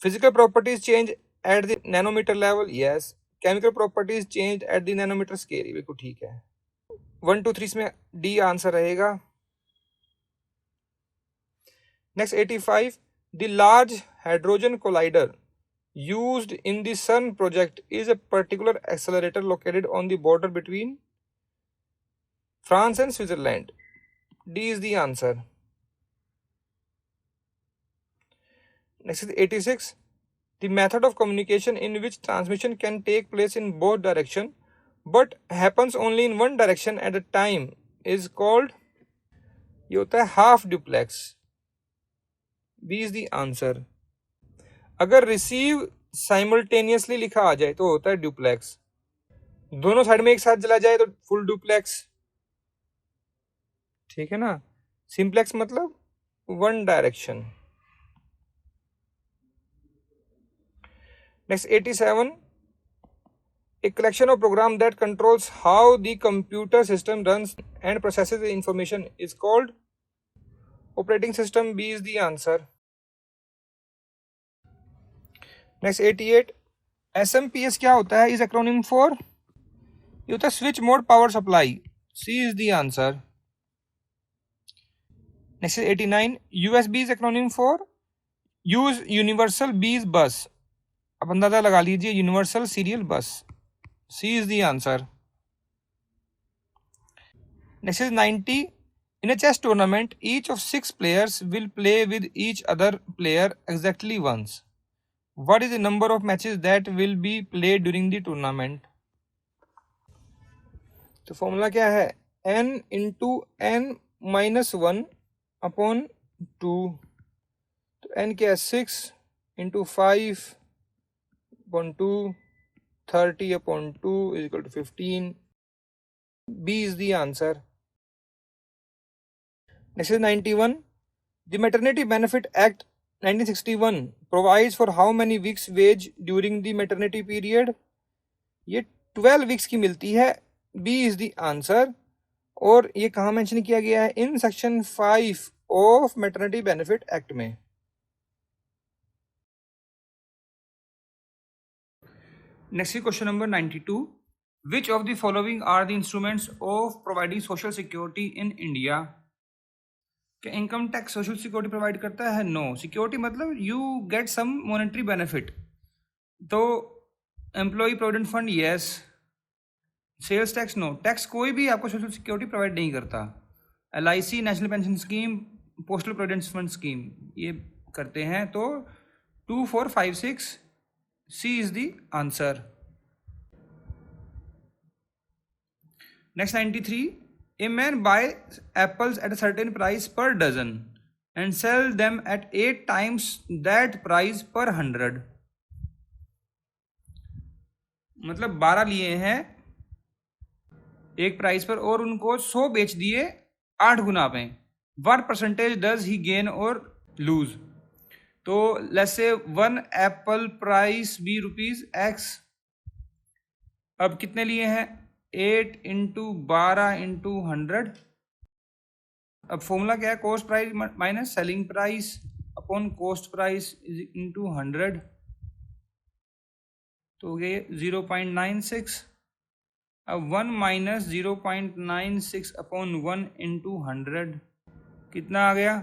[SPEAKER 1] Physical properties change at the nanometer level, yes. Chemical properties change at the nanometer scale, ये बिल्कुल ठीक है। 1 2 3 इसमें D आंसर रहेगा। Next 85, the Large Hadron Collider used in the CERN project is a particular accelerator located on the border between France and Switzerland. D is the answer। Next is 86, the method of communication in which transmission can take place in both directions but happens only in one direction at a time is called, ये होता है half duplex. B is the answer। अगर रिसीव साइमल्टेनियसली लिखा आ जाए तो होता है डुप्लेक्स, दोनों साइड में एक साथ चला जाए तो फुल डुप्लेक्स, ठीक है ना। सिंप्लेक्स मतलब one direction. Next 87, a collection of program that controls how the computer system runs and processes the information is called operating system। B is the answer। Next 88, SMPS क्या होता है, is acronym for, ये होता है switch mode power supply। C is the answer। Next is 89, USB is acronym for use universal B's bus, अब अंदाजा लगा लीजिए यूनिवर्सल सीरियल बस। C is the answer। Next is 90, in a chess tournament each of 6 players will play with each other player exactly once. What is the number of matches that will be played during the tournament? तो फॉर्मूला क्या है, n into n minus 1 upon 2, तो n क्या है 6 into 5 upon 2, 30 upon 2 is equal to 15। B is the answer। Next is 91, the Maternity Benefit Act 1961 provides for how many weeks wage during the maternity period, ये 12 weeks की मिलती है। B is the answer। और ये कहाँ मेंशन किया गया है, in section 5 of maternity benefit act में। Next is question number 92. Which of the following are the instruments of providing social security in India? क्या income tax social security provide करता है? नो। सिक्योरिटी मतलब you get some monetary benefit, तो employ provident fund yes, sales tax no. Tax कोई भी आपको सोशल सिक्योरिटी प्रोवाइड नहीं करता। LIC, national pension scheme, postal provident fund scheme ये करते हैं। तो 2 4 5 6 C is the answer। Next 93, a man buys apples at a certain price per dozen and sell them at 8 times that price per 100। मतलब 12 लिए हैं एक प्राइस पर और उनको 100 बेच दिए 8 गुना पे। What percentage does he gain or lose? तो let's say 1 Apple price B ₹X, अब कितने लिए हैं 8 इंटू 12 इंटू 100। अब फॉर्मूला क्या है, cost price minus selling price upon cost price into 100, तो ये 0.96। अब 1 माइनस 0.96 अपॉन 1 इंटू 100 कितना आ गया?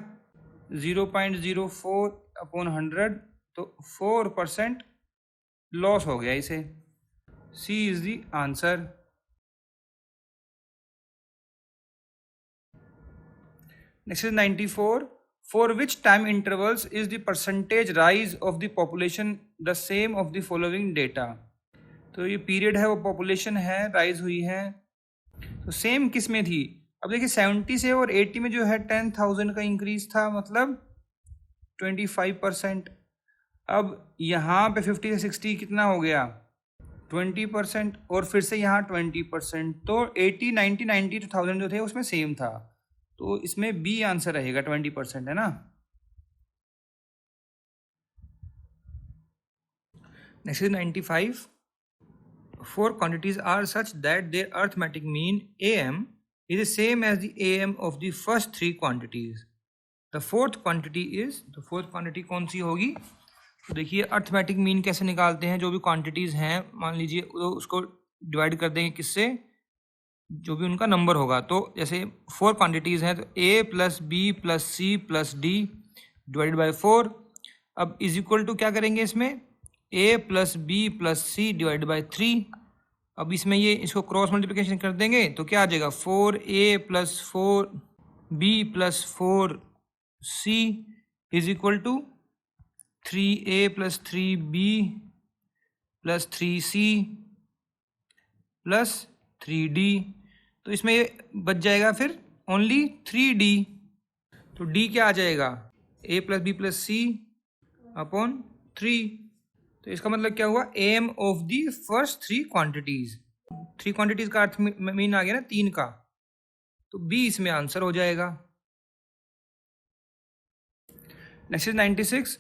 [SPEAKER 1] 0.04 अपॉन 100, तो 4% लॉस हो गया इसे। C is the answer. Next is 94. For which time intervals is the percentage rise of the population the same of the following data? तो ये पीरियड है, वो पॉपुलेशन है, राइज हुई है, तो सेम किस में थी? अब देखिए 70 से और 80 में जो है 10,000 का इंक्रीज था, मतलब 25%। अब यहाँ पे 50 से 60 कितना हो गया? 20%, और फिर से यहाँ 20%, तो 80, 90, 90 1000 जो थे उसमें सेम था, तो इसमें बी आंसर रहेगा, 20%, है ना। Next is 95. 4 quantities are such that their arithmetic mean AM is the same as the AM of the first 3 quantities. The fourth quantity is, तो fourth quantity कौन सी होगी? तो देखिए अर्थमेटिक मीन कैसे निकालते हैं, जो भी क्वांटिटीज़ हैं मान लीजिए तो उसको डिवाइड कर देंगे किससे? जो भी उनका नंबर होगा। तो जैसे 4 क्वांटिटीज़ हैं, तो A plus B plus C plus D divide by 4। अब इज इक्वल टू क्या करेंगे इसमें? A plus B plus C divide by 3। अब इसमें ये इसको क्रॉस मल्टीप्लिकेशन कर देंगे तो क्या आ जाएगा? 4A plus 4B plus 4C is equal to 3A plus 3B plus 3C plus 3D। तो इसमें ये बच जाएगा फिर ओनली 3D। तो D क्या आ जाएगा? A plus B plus C upon 3। तो इसका मतलब क्या हुआ? M of the first 3 quantities. 3 quantities का अर्थ मीन आ गया ना 3 का, तो बी इसमें आंसर हो जाएगा। Next is 96.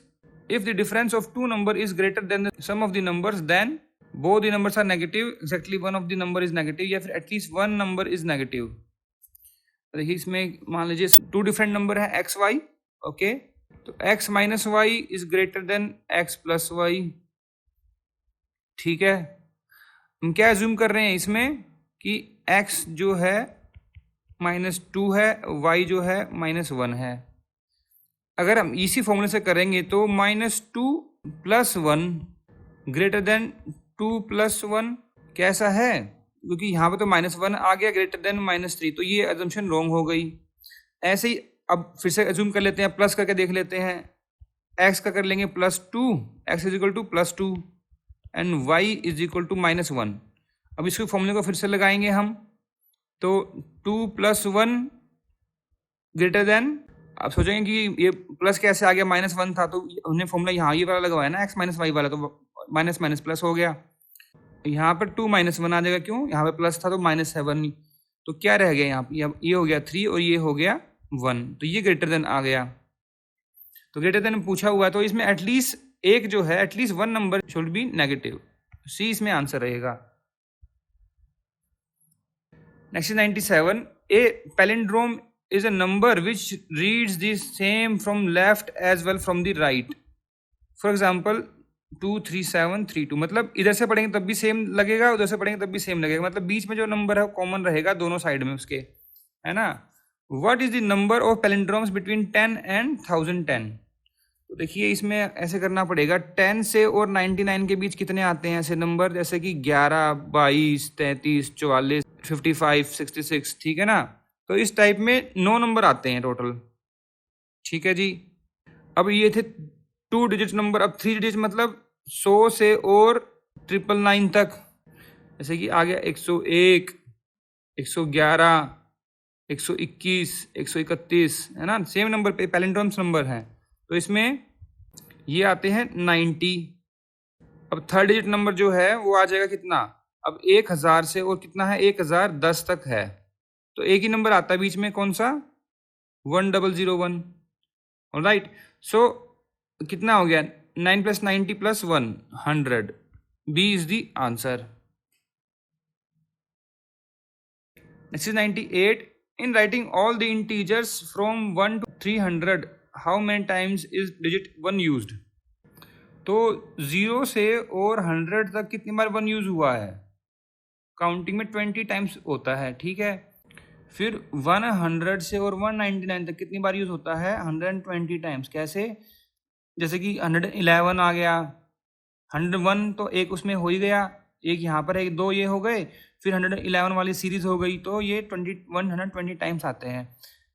[SPEAKER 1] If the difference of 2 number is greater than the sum of the numbers then both the numbers are negative, exactly one of the number is negative, या फिर at least one number is negative. देखिए इसमें मान लीजिए 2 डिफरेंट नंबर है एक्स वाई, ओके, तो x minus y is greater than x plus y, ठीक है। हम क्या एज्यूम कर रहे हैं इसमें कि x जो है -2 है, y जो है -1 है। अगर हम इसी फॉर्मूले से करेंगे तो -2 प्लस 1 ग्रेटर देन 2 प्लस 1 कैसा है? क्योंकि यहाँ पे तो -1 आ गया ग्रेटर देन -3, तो ये एजम्पशन रॉन्ग हो गई। ऐसे ही अब फिर से एज्यूम कर लेते हैं, प्लस करके देख लेते हैं। x का कर लेंगे +2, x is equal to +2 and y is equal to -1। अब इसके फॉर्मूले को फिर से लगाएंगे हम, तो 2 प्लस 1 ग्रेटर देन, आप सोचेंगे कि ये प्लस कैसे आ गया? -1 था, तो हमने फॉर्मूला यहाँ ये वाला लगवाया ना, x माइनस वाई वाला, तो माइनस माइनस प्लस हो गया। यहाँ पर 2 -1 आ जाएगा, क्यों? यहाँ पे प्लस था तो -7, तो क्या रह गया यहाँ पे? ये हो गया 3 और ये हो गया 1, तो ये ग्रेटर देन आ गया। तो ग्रेटर देन पूछा हुआ है, तो इसमें एटलीस्ट एक जो है, at least one number should be negative, C इसमें आंसर रहेगा। Next 97. A palindrome is a number which reads the same from left as well from the right. For example 2 3 7 3 2, मतलब इधर से पढ़ेंगे तब भी सेम लगेगा, उधर से पढ़ेंगे तब भी सेम लगेगा, मतलब बीच में जो नंबर है कॉमन रहेगा दोनों साइड में उसके, है ना। What is the number of palindromes between 10 and 1010? तो देखिए इसमें ऐसे करना पड़ेगा, 10 से और 99 के बीच कितने आते हैं ऐसे नंबर, जैसे कि 11, 22, 33, 44, 55, 66, ठीक है ना। तो इस टाइप में 9 नंबर आते हैं टोटल, ठीक है जी। अब ये थे 2 डिजिट नंबर, अब 3 डिजिट मतलब 100 से और 999 तक, जैसे कि आ गया 101, 111, 121, 131, है ना, सेम नंबर पे पैलिंड्रोम्स नंबर हैं। तो इसमें ये आते हैं 90। अब थर्ड डिजिट नंबर जो है वो आ जाएगा कितना? अब 1000 से और कितना है? 1010 तक है, तो एक ही नंबर आता है बीच में, कौन सा? 1001। ऑलराइट, सो कितना हो गया? 9 + 90 + 1 100, B is the answer. Next is 98. In writing all the integers from 1 to 300, how many times is digit 1 used? तो 0 से और 100 तक कितनी बार 1 यूज हुआ है? काउंटिंग में 20 टाइम्स होता है, ठीक है। फिर 100 से और 199 तक कितनी बार यूज होता है? 120 टाइम्स। कैसे? जैसे कि 111 आ गया, 101 तो एक उसमें हो ही गया, एक यहाँ पर है, दो ये हो गए, फिर 111 वाली सीरीज हो गई, तो ये 120 टाइम्स आते हैं।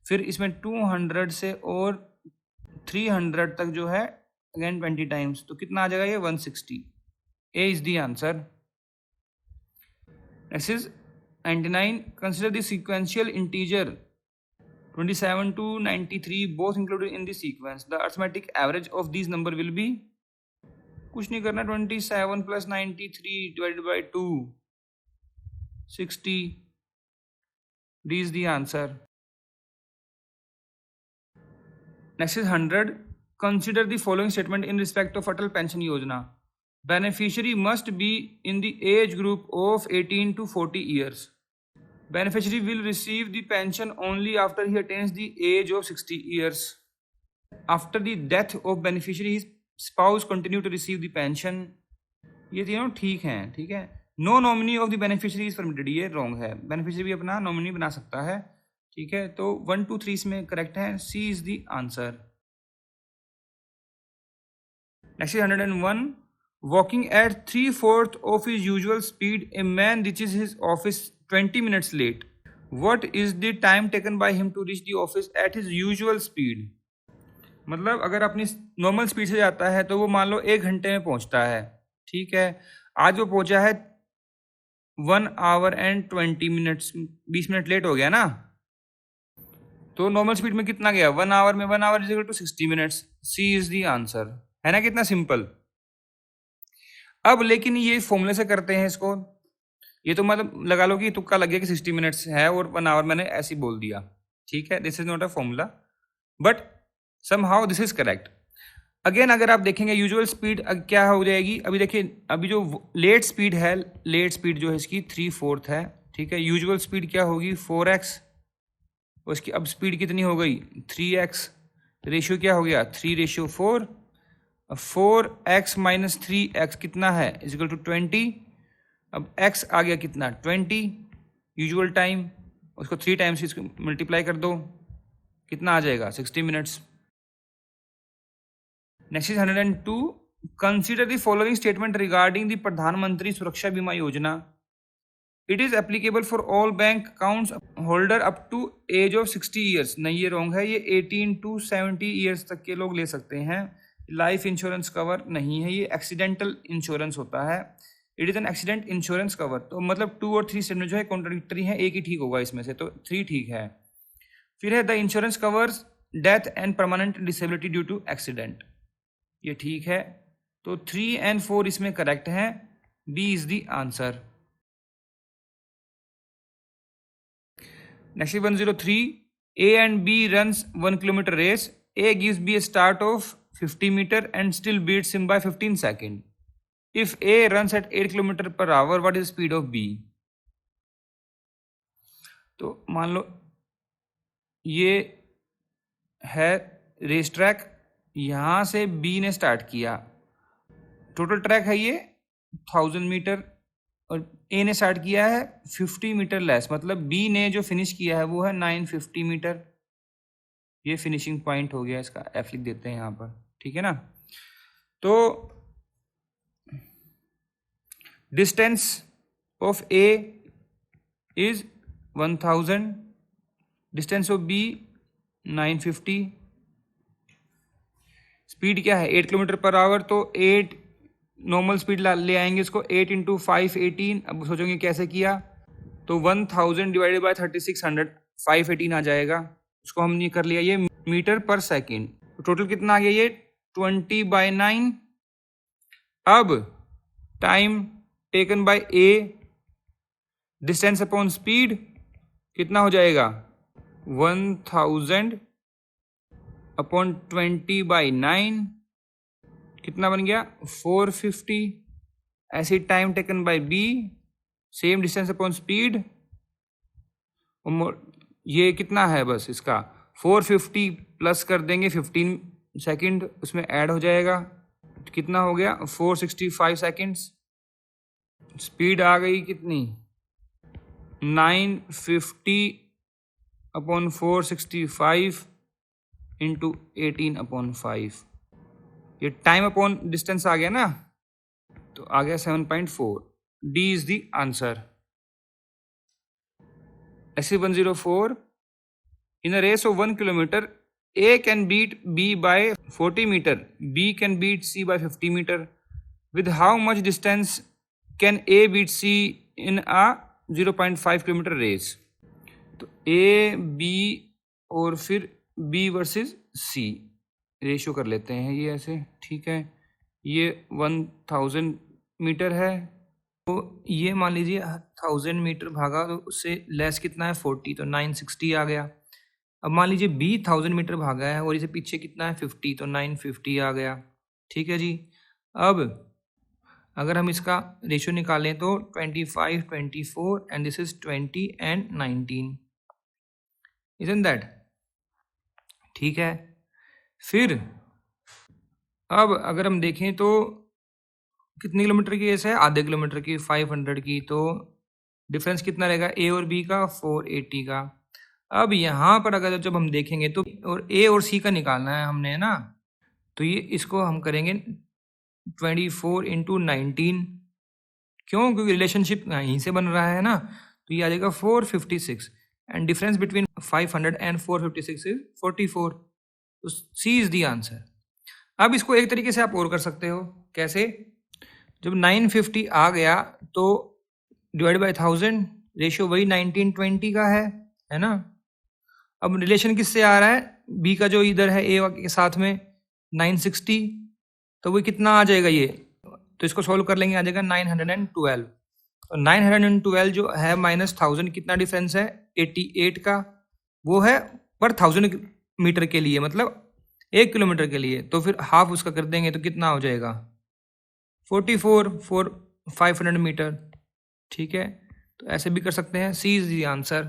[SPEAKER 1] फिर इसमें 200 से और 300 तक जो है अगेन 20 टाइम्स, तो कितना आ जाएगा ये? 160। A is the answer. Next is 99. Consider the sequential integer 27 to 93 both included in the sequence. The arithmetic average of these number will be, कुछ नहीं करना, 27 plus 93 divided by 2, 60. D is the answer. Next is 100. Consider the following statement in respect of Atal Pension Yojana. Beneficiary must be in the age group of 18 to 40 years. Beneficiary will receive the pension only after he attains the age of 60 years. After the death of beneficiary, his spouse continue to receive the pension. ये तीनों ठीक हैं, ठीक है। No nominee of the beneficiary is permitted, ये wrong है। beneficiary भी अपना nominee बना सकता है, ठीक है। तो 1, 2, 3 इसमें correct है, C is the answer. Next is 101. Walking at 3/4 of his usual speed, a man reaches his office 20 minutes late. What is the time taken by him to reach the office at his usual speed? मतलब अगर अपनी नॉर्मल स्पीड से जाता है तो वो मान लो 1 घंटे में पहुंचता है, ठीक है। आज वो पहुंचा है 1 hour and 20 minutes, 20 minute late हो गया ना, तो नॉर्मल स्पीड में कितना गया? 1 hour में 1 hour is equal to 60 minutes. C is the answer, है ना, कितना सिंपल। अब लेकिन ये फॉर्मूले से करते हैं इसको, ये तो मतलब लगा लो कि तुक्का लग गया कि 60 मिनट्स है और 1 hour मैंने ऐसे ही बोल दिया, ठीक है। This is not a formula but somehow this is correct. Again अगर आप देखेंगे यूजुअल स्पीड क्या हो जाएगी, अभी देखिए, अभी जो लेट स्पीड है, लेट स्पीड जो है इसकी 3/4 है, ठीक है। यूजुअल स्पीड क्या होगी? 4x, उसकी अब स्पीड कितनी हो गई? 3x। रेशियो क्या हो गया? 3:4। 4x माइनस 3x कितना है? Is equal to 20। अब x आ गया कितना? 20 यूजुअल टाइम, उसको 3 टाइम्स इसको मल्टीप्लाई कर दो, कितना आ जाएगा? 60 minutes. Next is 102. Consider the following statement regarding the Pradhan Mantri Suraksha Bima Yojana. It is applicable for all bank accounts holder up to age of 60 years. नहीं, ये रॉन्ग है, ये 18 to 70 ईयर्स तक के लोग ले सकते हैं। लाइफ इंश्योरेंस कवर नहीं है, ये एक्सीडेंटल इंश्योरेंस होता है। It is an accident insurance cover. तो मतलब 2 और 3 स्टेटमेंट जो है कॉन्ट्राडिक्टरी है, एक ही ठीक होगा इसमें से, तो 3 ठीक है। फिर है the insurance covers death and permanent disability due to accident, ये ठीक है। तो 3 and 4 इसमें करेक्ट है, B is the answer. Next 103. A and B runs 1 kilometer race. A gives B a start of 50 meter and still beats him by 15 seconds. If A runs at 8 kilometer per hour, what is the speed of B? तो मान लो ये है रेस ट्रैक, यहां से B ने स्टार्ट किया, टोटल ट्रैक है ये 1000 मीटर, और ए ने स्टार्ट किया है 50 मीटर लेस, मतलब बी ने जो फिनिश किया है वो है 950 मीटर। ये फिनिशिंग पॉइंट हो गया इसका, एफ लिख देते हैं यहाँ पर, ठीक है ना। तो distance of A is 1000, distance of B 950, speed क्या है? 8 किलोमीटर पर आवर, तो 8 नॉर्मल स्पीड ले आएंगे इसको, 8 × 5 18। अब सोचोगे कैसे किया, तो 1000 डिवाइडेड बाय 3600, 518 आ जाएगा। उसको हमने कर लिया ये मीटर पर सेकेंड, तो टोटल कितना आ गया ये 20/9। अब टाइम टेकन बाय ए, डिस्टेंस अपॉन स्पीड कितना हो जाएगा? 1000 अपॉन 20/9 कितना बन गया? 450। ऐसे time taken by B, same distance upon speed, ये कितना है बस इसका 450 प्लस कर देंगे 15 सेकंड, उसमें ऐड हो जाएगा, कितना हो गया? 465 सेकंड्स। स्पीड आ गई कितनी? 950/465 इंटू 18/5। ये टाइम अपॉन डिस्टेंस आ गया ना, तो आ गया 7.4। D is the answer. SC104, in a race of 1 kilometer, A can beat B by 40 meter, B can beat C by 50 meter. With how much distance can A beat C in a 0.5 kilometer race? तो A, B और फिर B वर्सेस C रेशियो कर लेते हैं ये ऐसे, ठीक है। ये 1000 मीटर है, तो ये मान लीजिए 1000 मीटर भागा, तो उससे लेस कितना है 40, तो 960 आ गया। अब मान लीजिए B 1000 मीटर भागा है और इसे पीछे कितना है 50, तो 950 आ गया, ठीक है जी। अब अगर हम इसका रेशियो निकालें तो 25, 24 and this is 20 and 19, isn't that, ठीक है। फिर अब अगर हम देखें तो कितने किलोमीटर की रेस है, आधे किलोमीटर की, 500 की, तो डिफरेंस कितना रहेगा ए और बी का, 480 का। अब यहाँ पर अगर जब हम देखेंगे तो और ए और सी का निकालना है हमने, है ना, तो ये इसको हम करेंगे 24 इंटू 19, क्यों, क्योंकि रिलेशनशिप यहीं से बन रहा है ना, तो ये आ जाएगा 456 and difference between 500 and 456 is 44, तो सी इज द आंसर। अब इसको एक तरीके से आप और कर सकते हो, कैसे, जब 950 आ गया तो डिवाइड बाय 1000, रेशियो वही 1920 का है ना। अब रिलेशन किससे आ रहा है, बी का जो इधर है ए के साथ में 960, तो वो कितना आ जाएगा ये, तो इसको सॉल्व कर लेंगे, आ जाएगा 912। तो 912 जो है माइनस 1000, कितना डिफरेंस है 88 का, वो है पर 1000 मीटर के लिए, मतलब 1 किलोमीटर के लिए, तो फिर हाफ उसका कर देंगे तो कितना हो जाएगा 44 फॉर 500 मीटर, ठीक है। तो ऐसे भी कर सकते हैं, C is the answer.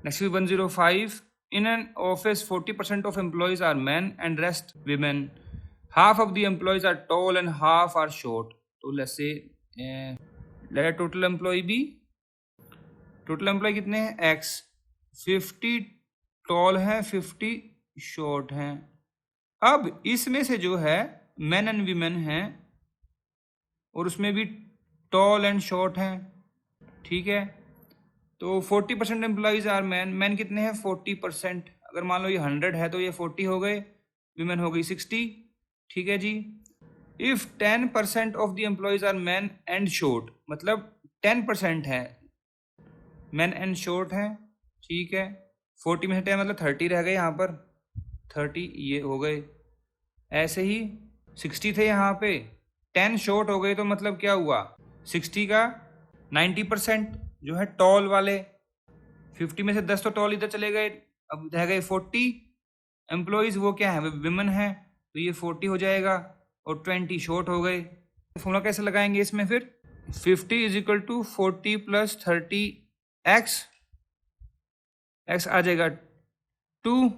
[SPEAKER 1] Next 105, in an office 40% of employees are men and rest women. Half of the employees are tall and half are short. So let's say let a total employee be, total employee कितने हैं x, 50 tall हैं, 50 short हैं। अब इसमें से जो है men and women हैं और उसमें भी tall and short हैं, ठीक है। तो 40% एम्प्लॉइज आर मैन, मैन कितने हैं 40%, अगर मान लो ये 100 है तो ये 40 हो गए, वीमेन हो गई 60, ठीक है जी। If 10% of the employees are man and short, मतलब 10% है मैन एंड शॉर्ट है, ठीक है। 40 में से 10 मतलब 30 रह गए यहाँ पर, 30 ये हो गए। ऐसे ही 60 थे यहाँ पे, 10 शॉर्ट हो गए, तो मतलब क्या हुआ 60 का 90% जो है टॉल वाले, 50 में से 10 तो टॉल इधर चले गए, अब रह गए 40 एम्प्लॉइज, वो क्या है विमेन है, तो ये 40 हो जाएगा और 20 शॉर्ट हो गए। फॉर्मूला कैसे लगाएंगे इसमें फिर, 50 is equal to 40 plus 30 X आ जाएगा 2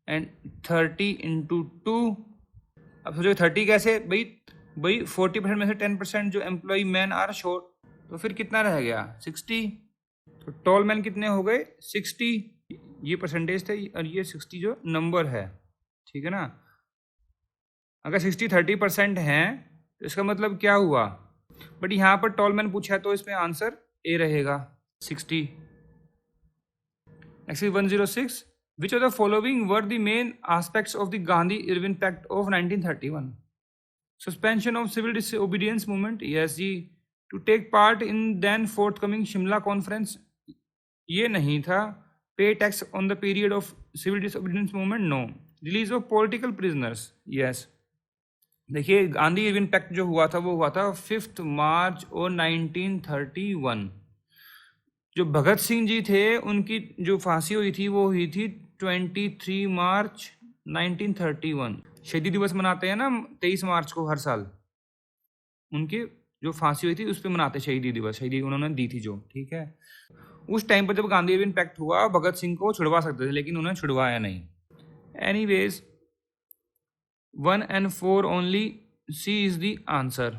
[SPEAKER 1] एंड 30 इंटू 2। अब सोचो 30 कैसे, भाई 40% में से 10% जो एम्प्लॉय मैन आर शॉर्ट, तो फिर कितना रह गया 60, तो टॉल मैन कितने हो गए 60, ये परसेंटेज थे और ये 60 जो नंबर है, ठीक है ना। अगर 60 30% हैं तो इसका मतलब क्या हुआ, बट यहाँ पर टॉल मैन पूछा है तो इसमें आंसर ए रहेगा 60। Next 106, which of the following were the main aspects of the Gandhi Irwin pact of 1931? Suspension of civil disobedience movement, yes जी। To take part in then forthcoming Shimla conference, ये नहीं था। Pay tax on the period of civil disobedience movement, no. Release of political prisoners, yes. देखिए गांधी इरविन पैक्ट जो हुआ था वो हुआ था 5 मार्च और 1931। जो भगत सिंह जी थे उनकी जो फांसी हुई थी वो हुई थी 23 मार्च 1931। शहीदी दिवस मनाते हैं ना 23 मार्च को हर साल, उनके जो फांसी हुई थी उस पर मनाते शहीदी दिवस, शहीदी उन्होंने दी थी जो, ठीक है। उस टाइम पर जब गांधी इरविन पैक्ट हुआ भगत सिंह को छुड़वा सकते थे लेकिन उन्होंने छुड़वाया नहीं। Anyways 1 and 4 only, C is the answer।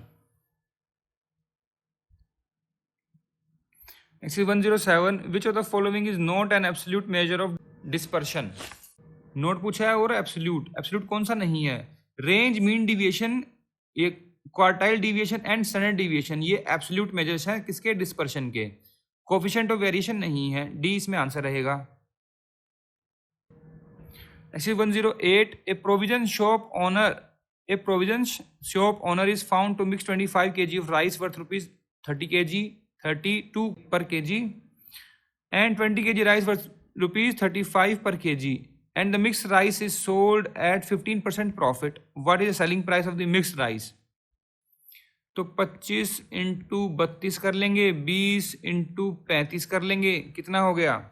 [SPEAKER 1] Next is 107. Which of the following is not an absolute measure of dispersion? Note पूछा है और एब्सोल्यूट, एब्सोल्यूट कौन सा नहीं है? रेंज, मीन डिविएशन, ये quartile deviation and standard deviation, ये एब्सोल्यूट मेजर्स हैं किसके? डिस्पर्शन के। कोफिशिएंट ऑफ वेरिएशन नहीं है, डी इसमें आंसर रहेगा। Next 108. A provision shop owner is found to mix 25 kg of rice worth rupees 32 per kg and 20 kg rice worth rupees 35 per kg, and the mixed rice is sold at 15% profit. What is the selling price of the mixed rice? तो 25 इंटू 32 कर लेंगे, 20 इंटू 35 कर लेंगे, कितना हो गया?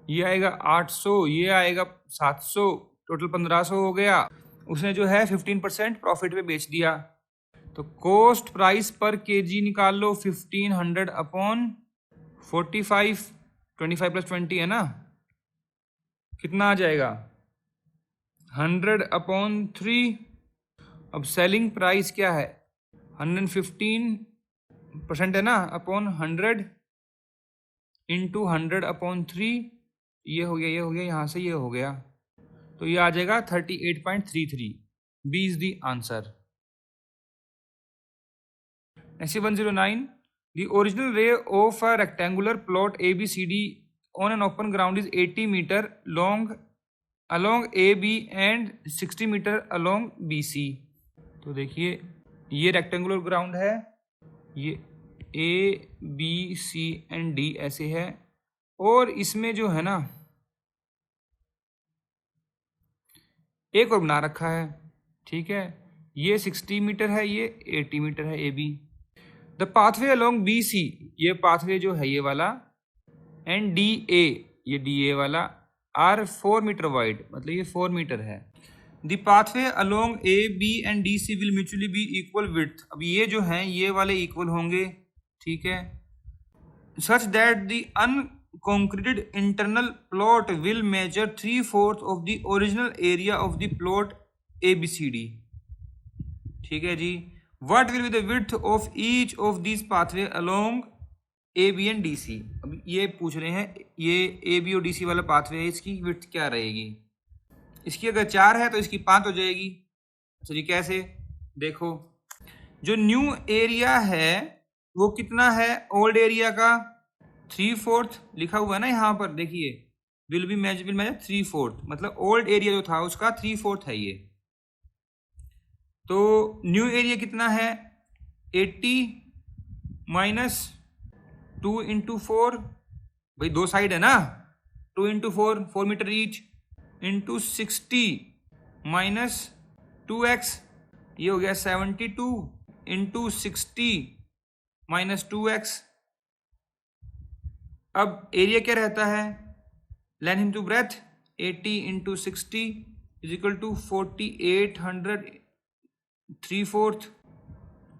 [SPEAKER 1] ये आएगा 800, ये आएगा 700, टोटल 1500 हो गया। उसने जो है 15% प्रॉफिट पे बेच दिया। तो कॉस्ट प्राइस पर केजी निकाल लो, 1500 अपॉन 45, 25 प्लस 20 है ना, कितना आ जाएगा? 100 अपॉन 3। अब सेलिंग प्राइस क्या है? 115% है ना, अपॉन 100 इंटू 100 अपॉन 3, ये हो गया, ये हो गया, यहाँ से ये हो गया, तो ये आ जाएगा 38.33। B is the answer. Next 109. The original ray of a rectangular plot ABCD on an open ground is 80 meter long along AB and 60 meter along BC. तो देखिए ये रेक्टेंगुलर ग्राउंड है, ये A B C and D ऐसे है, और इसमें जो है ना एक और बना रखा है, ठीक है, ये 60 मीटर है, ये 80 मीटर है AB। The pathway along BC, ये पाथवे जो है ये वाला, एंड DA, ये DA वाला, आर 4 मीटर वाइड, मतलब ये 4 मीटर है। The pathway along AB and DC will mutually be equal width. अब ये जो हैं ये वाले इक्वल होंगे, ठीक है, such that the unconcreted internal plot will measure 3/4 of the original area of the plot ABCD। ठीक है जी। What will be the width of each of this pathway along AB and DC। अब ये पूछ रहे हैं, ये AB और DC वाला पाथवे है, इसकी विड्थ क्या रहेगी? इसकी अगर 4 है तो इसकी 5 हो जाएगी। अच्छा जी, कैसे? देखो, जो न्यू एरिया है वो कितना है ओल्ड एरिया का? 3/4 लिखा हुआ है ना यहाँ पर, देखिए, विल मेजर 3/4, मतलब ओल्ड एरिया जो था उसका 3/4 है ये। तो न्यू एरिया कितना है? 80 माइनस 2 इंटू 4, भाई दो साइड है ना, 2 into 4 metre each, into 60 minus 2x, ये हो गया 72 इंटू 60 माइनस 2x। अब एरिया क्या रहता है? Length into breadth, 80 into 60 is equal to 4800 3/4।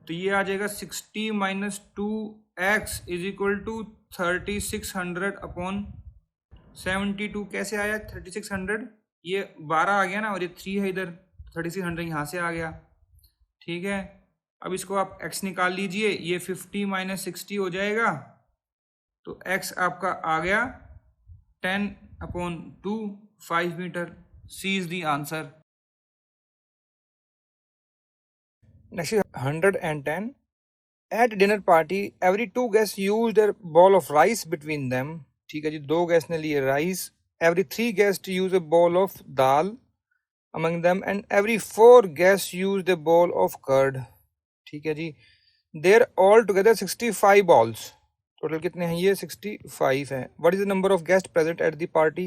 [SPEAKER 1] तो ये आ जाएगा 60 minus 2x is equal to 3600 upon 72। कैसे आया 3600? ये 12 आ गया ना, और ये 3 है इधर, 3600 यहाँ से आ गया, ठीक है। अब इसको आप x निकाल लीजिए, ये 50 माइनस 60 हो जाएगा, तो x आपका आ गया 10/2, 5 metre. C is the answer. Next 110. At dinner party, every 2 guests used a ball of rice between them. ठीक है जी, 2 गेस्ट ने लिए rice. Every 3 guests used a bowl of dal among them, and every 4 guests used a bowl of curd. ठीक है जी। There all together 65 balls. Total कितने हैं ये? 65 हैं। What is the number of guests present at the party?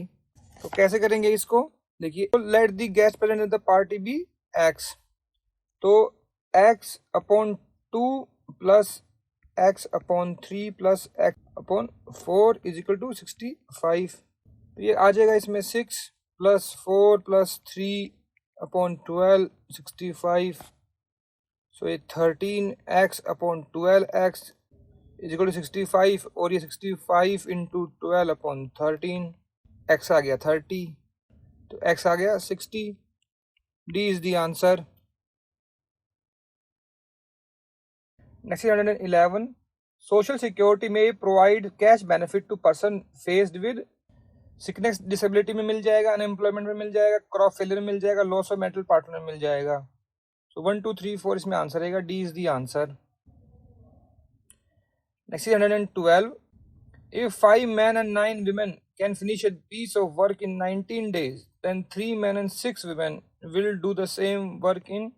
[SPEAKER 1] तो कैसे करेंगे इसको? देखिए, let the guests present at the party be x. तो x upon 2 plus x upon 3 plus x upon 4 is equal to 65। तो ये आ जाएगा इसमें 6 प्लस 4 प्लस 3 अपॉन 12 65। सो ये 13x upon 12x is equal to 65, और ये 65 इंटू 12 अपॉन 13, x आ गया 30, तो x आ गया 60। D is the answer. Next 111. Social security में provide cash benefit to person faced with sickness, disability में मिल जाएगा, अनएम्प्लॉयमेंट में मिल जाएगा, क्रॉप फेलियर में मिल जाएगा, लॉस ऑफ मेंटल पार्टनर में मिल जाएगा। सो 1 2 3 4 इसमें आंसर रहेगा, D is the answer. Next 112, if 5 men and 9 women can finish a piece of work in 19 days, then 3 men and 6 women will do the same work in,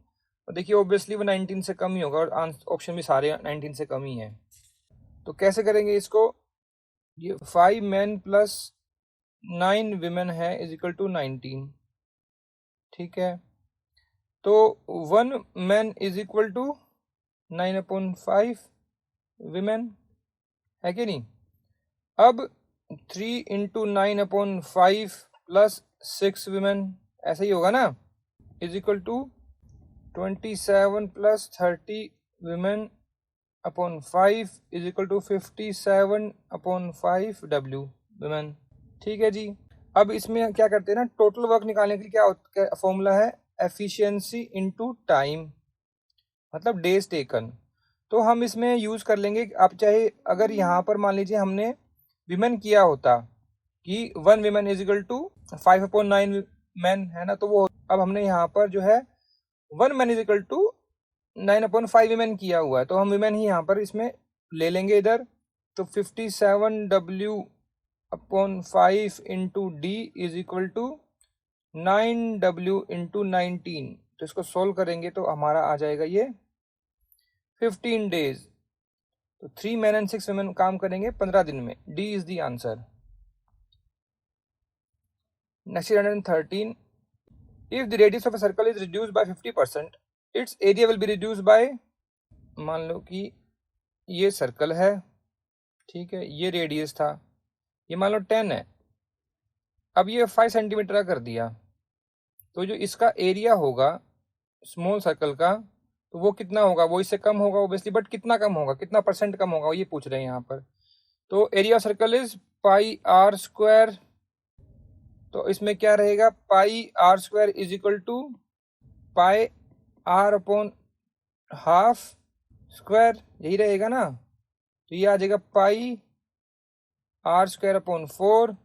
[SPEAKER 1] देखिए ऑब्वियसली वो 19 से कम ही होगा और ऑप्शन भी सारे 19 से कम ही है। तो कैसे करेंगे इसको, ये 5 men प्लस 9 women है इज इक्वल टू 19, ठीक है। तो 1 man is equal to 9/5 women, है कि नहीं। अब 3 × 9/5 प्लस 6 women, ऐसा ही होगा ना, is equal to 27 plus 30 women upon 5 is equal to 57/5 W women, ठीक है जी। अब इसमें क्या करते हैं ना, टोटल वर्क निकालने के लिए क्या फॉर्मूला है, एफिशिएंसी इनटू टाइम, मतलब डेज टेकन। तो हम इसमें यूज कर लेंगे, आप चाहे अगर यहाँ पर मान लीजिए हमने विमेन किया होता कि 1 women is equal to 5/9 man, है ना, तो वो अब हमने यहाँ पर जो है 1 man is equal to 9/5 women किया हुआ है, तो हम विमेन ही यहाँ पर इसमें ले लेंगे इधर। तो 57W/5 into D is equal to 9W into 19। तो इसको सोल्व करेंगे तो हमारा आ जाएगा ये 15 डेज। तो 3 men and 6 women काम करेंगे 15 दिन में, D is the answer. Next 113, if the radius of a circle is reduced by 50%, it's area will be reduced by, मान लो कि ये सर्कल है, ठीक है, ये रेडियस था, ये मान लो 10 है, अब ये 5 सेंटीमीटर का कर दिया, तो जो इसका एरिया होगा स्मॉल सर्कल का, तो वो कितना होगा, वो इससे कम होगा ऑब्वियसली, बट कितना कम होगा, कितना परसेंट कम होगा, ये पूछ रहे हैं यहाँ पर। तो area of circle is πr², तो इसमें क्या रहेगा, πr² is equal to πr/½ square, यही रहेगा ना। तो ये आ जाएगा πr²/4,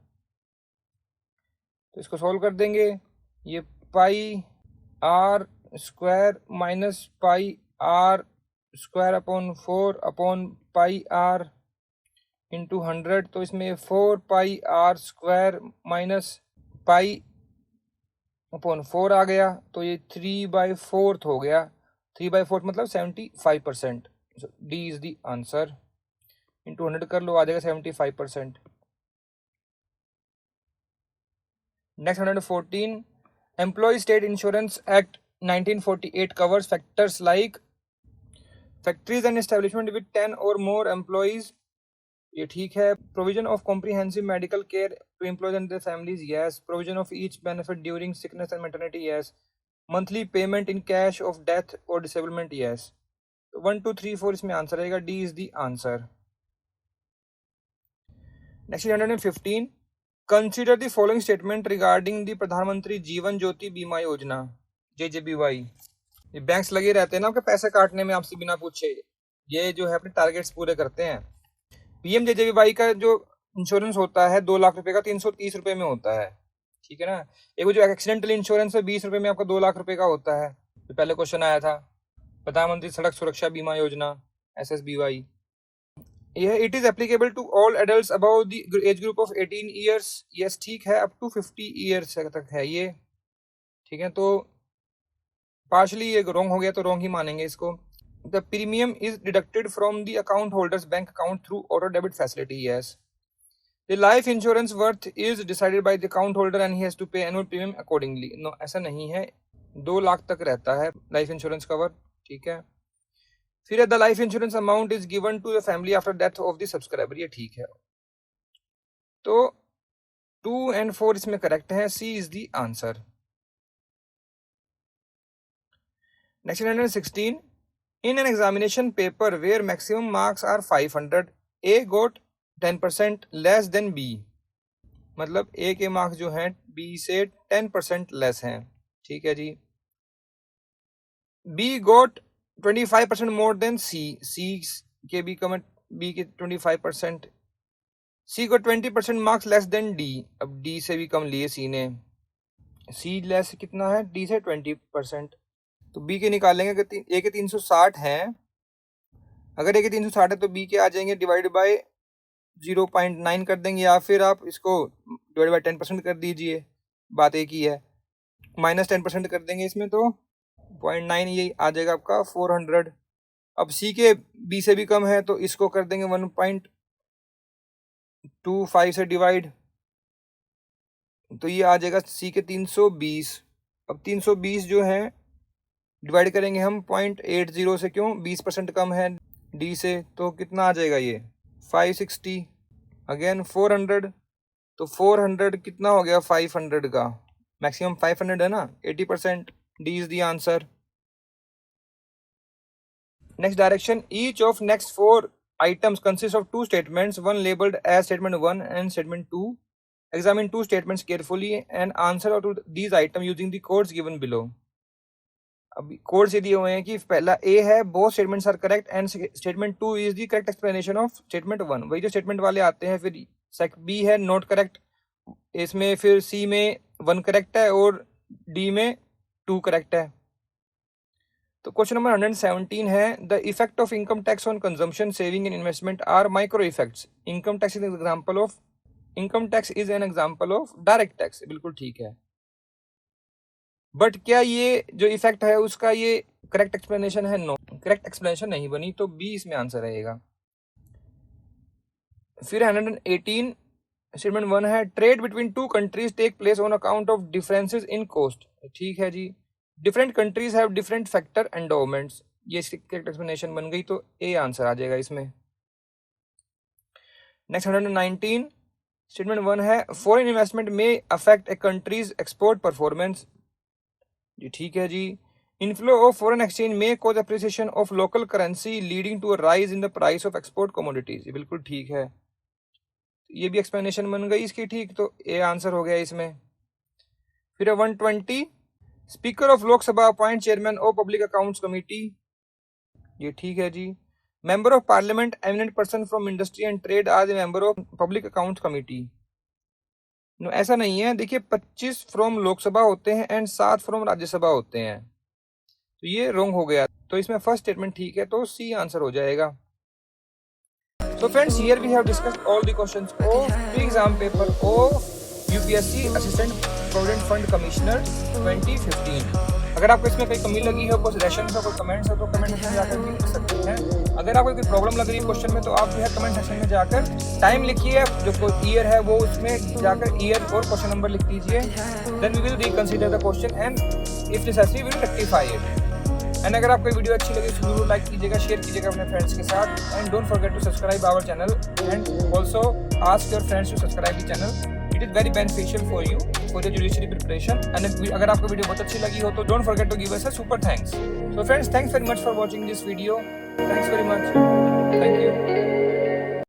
[SPEAKER 1] तो इसको सॉल्व कर देंगे, ये πr² माइनस πr²/4/πr इंटू 100, तो इसमें 4πr² माइनस π/4 आ गया, तो ये 3/4 हो गया, 3/4 मतलब 75%, D is the answer. Into 100 कर लो, आ जाएगा 75%। Next 114, employ state insurance act 1948 covers factors like factories and establishment with 10 or more employees, ये ठीक है। Provision of comprehensive medical care to employees and their families, yes. Provision of each benefit during sickness and maternity, yes. Monthly payment in cash of death और डिसेबलमेंट, यस। 1 2 3 4 इसमें आंसर रहेगा, D is the answer. Next 115, consider the following statement regarding the Pradhan Mantri Jeevan ज्योति बीमा योजना, JJBY। ये बैंक्स लगे रहते हैं ना आपके पैसे काटने में आपसे बिना पूछे, ये जो है अपने टारगेट्स पूरे करते हैं। PMJJBY का जो इंश्योरेंस होता है 2 लाख रुपए का 330 रुपए में होता है, ठीक है ना। एक वो जो एक्सीडेंटल इंश्योरेंस है 20 रुपए में आपका 2 लाख रुपए का होता है, तो पहले क्वेश्चन आया था प्रधानमंत्री सड़क सुरक्षा बीमा योजना SSBY। यह it is applicable to all adults above the age group of 18 years, yes ठीक है, अप टू 50 ईयर्स तक है ये, ठीक है। तो पार्शली ये रॉन्ग हो गया, तो रॉन्ग ही मानेंगे इसको। The premium is deducted from the account holders bank account through auto debit facility, yes. The life insurance worth is decided by the account holder and he has to pay annual premium accordingly, no ऐसा नहीं है, 2 लाख तक रहता है लाइफ इंश्योरेंस कवर, ठीक है। फिर the life insurance amount is given to the family after death of the subscriber, ये ठीक है। तो 2 और 4 इसमें करेक्ट है, C is the answer. Next 116, in an examination paper where maximum marks are 500, A got 10% less than B, मतलब A के मार्क्स जो हैं B से 10% लेस हैं, ठीक है जी। B got 25% more than C, C के भी बी के 25%, सी को 20% मार्क्स लेस देन डी। अब डी से भी कम लिए सी ने, सी लेस कितना है डी से 20%, तो बी के निकालेंगे कि ए के 360 हैं, अगर ए के 360 है तो बी के आ जाएंगे डिवाइड बाय 0.9 कर देंगे, या फिर आप इसको डिवाइड बाय 10% कर दीजिए, बात एक ही है, माइनस 10% कर देंगे इसमें तो 0.9 ये आ जाएगा आपका 400। अब सी के बी से भी कम है तो इसको कर देंगे 1.25 से डिवाइड, तो ये आ जाएगा सी के 320। अब 320 जो है डिवाइड करेंगे हम 0.80 से, क्यों 20% कम है डी से, तो कितना आ जाएगा ये 560, अगेन 400, तो 400 कितना हो गया 500 का, मैक्सिमम 500 है ना, 80%, D is the answer. Next direction, each of next 4 items consists of 2 statements, one labeled as statement 1 and statement 2. Examine 2 statements carefully and answer to these items using the codes given below. अब कोड्स ये दिए हुए हैं कि पहला ए है both statements are correct and statement 2 is the correct explanation of statement 1, वही जो स्टेटमेंट वाले आते हैं। फिर बी है नॉट करेक्ट, इसमें फिर सी में 1 करेक्ट है और डी में 2 करेक्ट है। तो क्वेश्चन नंबर 117 है, the effect of income tax on consumption, saving and investment are micro effects. Income tax is an example of direct tax, बिल्कुल ठीक है, बट क्या ये जो इफेक्ट है उसका ये करेक्ट एक्सप्लेनेशन है? नो, करेक्ट एक्सप्लेनेशन नहीं बनी, तो बी इसमें आंसर रहेगा। फिर 118 स्टेटमेंट 1 है, trade between 2 countries take place on account of differences in cost, ठीक है जी। Different countries have different factor endowments, ये करेक्ट एक्सप्लेनेशन बन गई, तो ए आंसर आ जाएगा इसमें। नेक्स्ट 119 स्टेटमेंट 1 है, foreign investment may affect a country's export performance, जी ठीक है जी। Inflow of foreign exchange may cause appreciation of local currency leading to a rise in the price of export commodities, बिल्कुल ठीक है, ये भी एक्सप्लेनेशन बन गई इसकी, ठीक, तो ए आंसर हो गया इसमें। फिर 120 speaker of Lok Sabha appoint chairman of public accounts committee, ये ठीक है जी। Member of parliament eminent person from industry and trade are the member of public accounts committee, no ऐसा नहीं है, देखिए 25 फ्रॉम लोकसभा होते हैं एंड 7 फ्रॉम राज्यसभा होते हैं, तो ये रॉन्ग हो गया, तो इसमें फर्स्ट स्टेटमेंट ठीक है, तो सी आंसर हो जाएगा। So friends, here we have discussed all the questions of pre-exam paper of UPSC Assistant Provident Fund Commissioner 2015। अगर आपको इसमें कोई कमी लगी हो, कोई सजेशंस हो, कोई कमेंट्स हो, तो कमेंट सेक्शन में जाकर लिख सकते हैं। अगर आपको कोई प्रॉब्लम लग रही है क्वेश्चन में, तो आप जो है कमेंट सेक्शन में जाकर टाइम लिखिए, जो कोई ईयर है वो उसमें जाकर ईयर और क्वेश्चन नंबर लिख दीजिए, then we will reconsider the question and if necessary we will rectify it. And अगर आपको वीडियो अच्छी लगी तो जरूर लाइक कीजिएगा, शेयर कीजिएगा अपने फ्रेंड्स के साथ, and don't forget to subscribe our channel and also ask your friends to subscribe the channel, it is very beneficial for you for your judiciary preparation. And अगर आपको वीडियो बहुत अच्छी लगी हो तो don't forget to give us a super thanks. So friends, thanks very much for watching this video, thanks very much, thank you.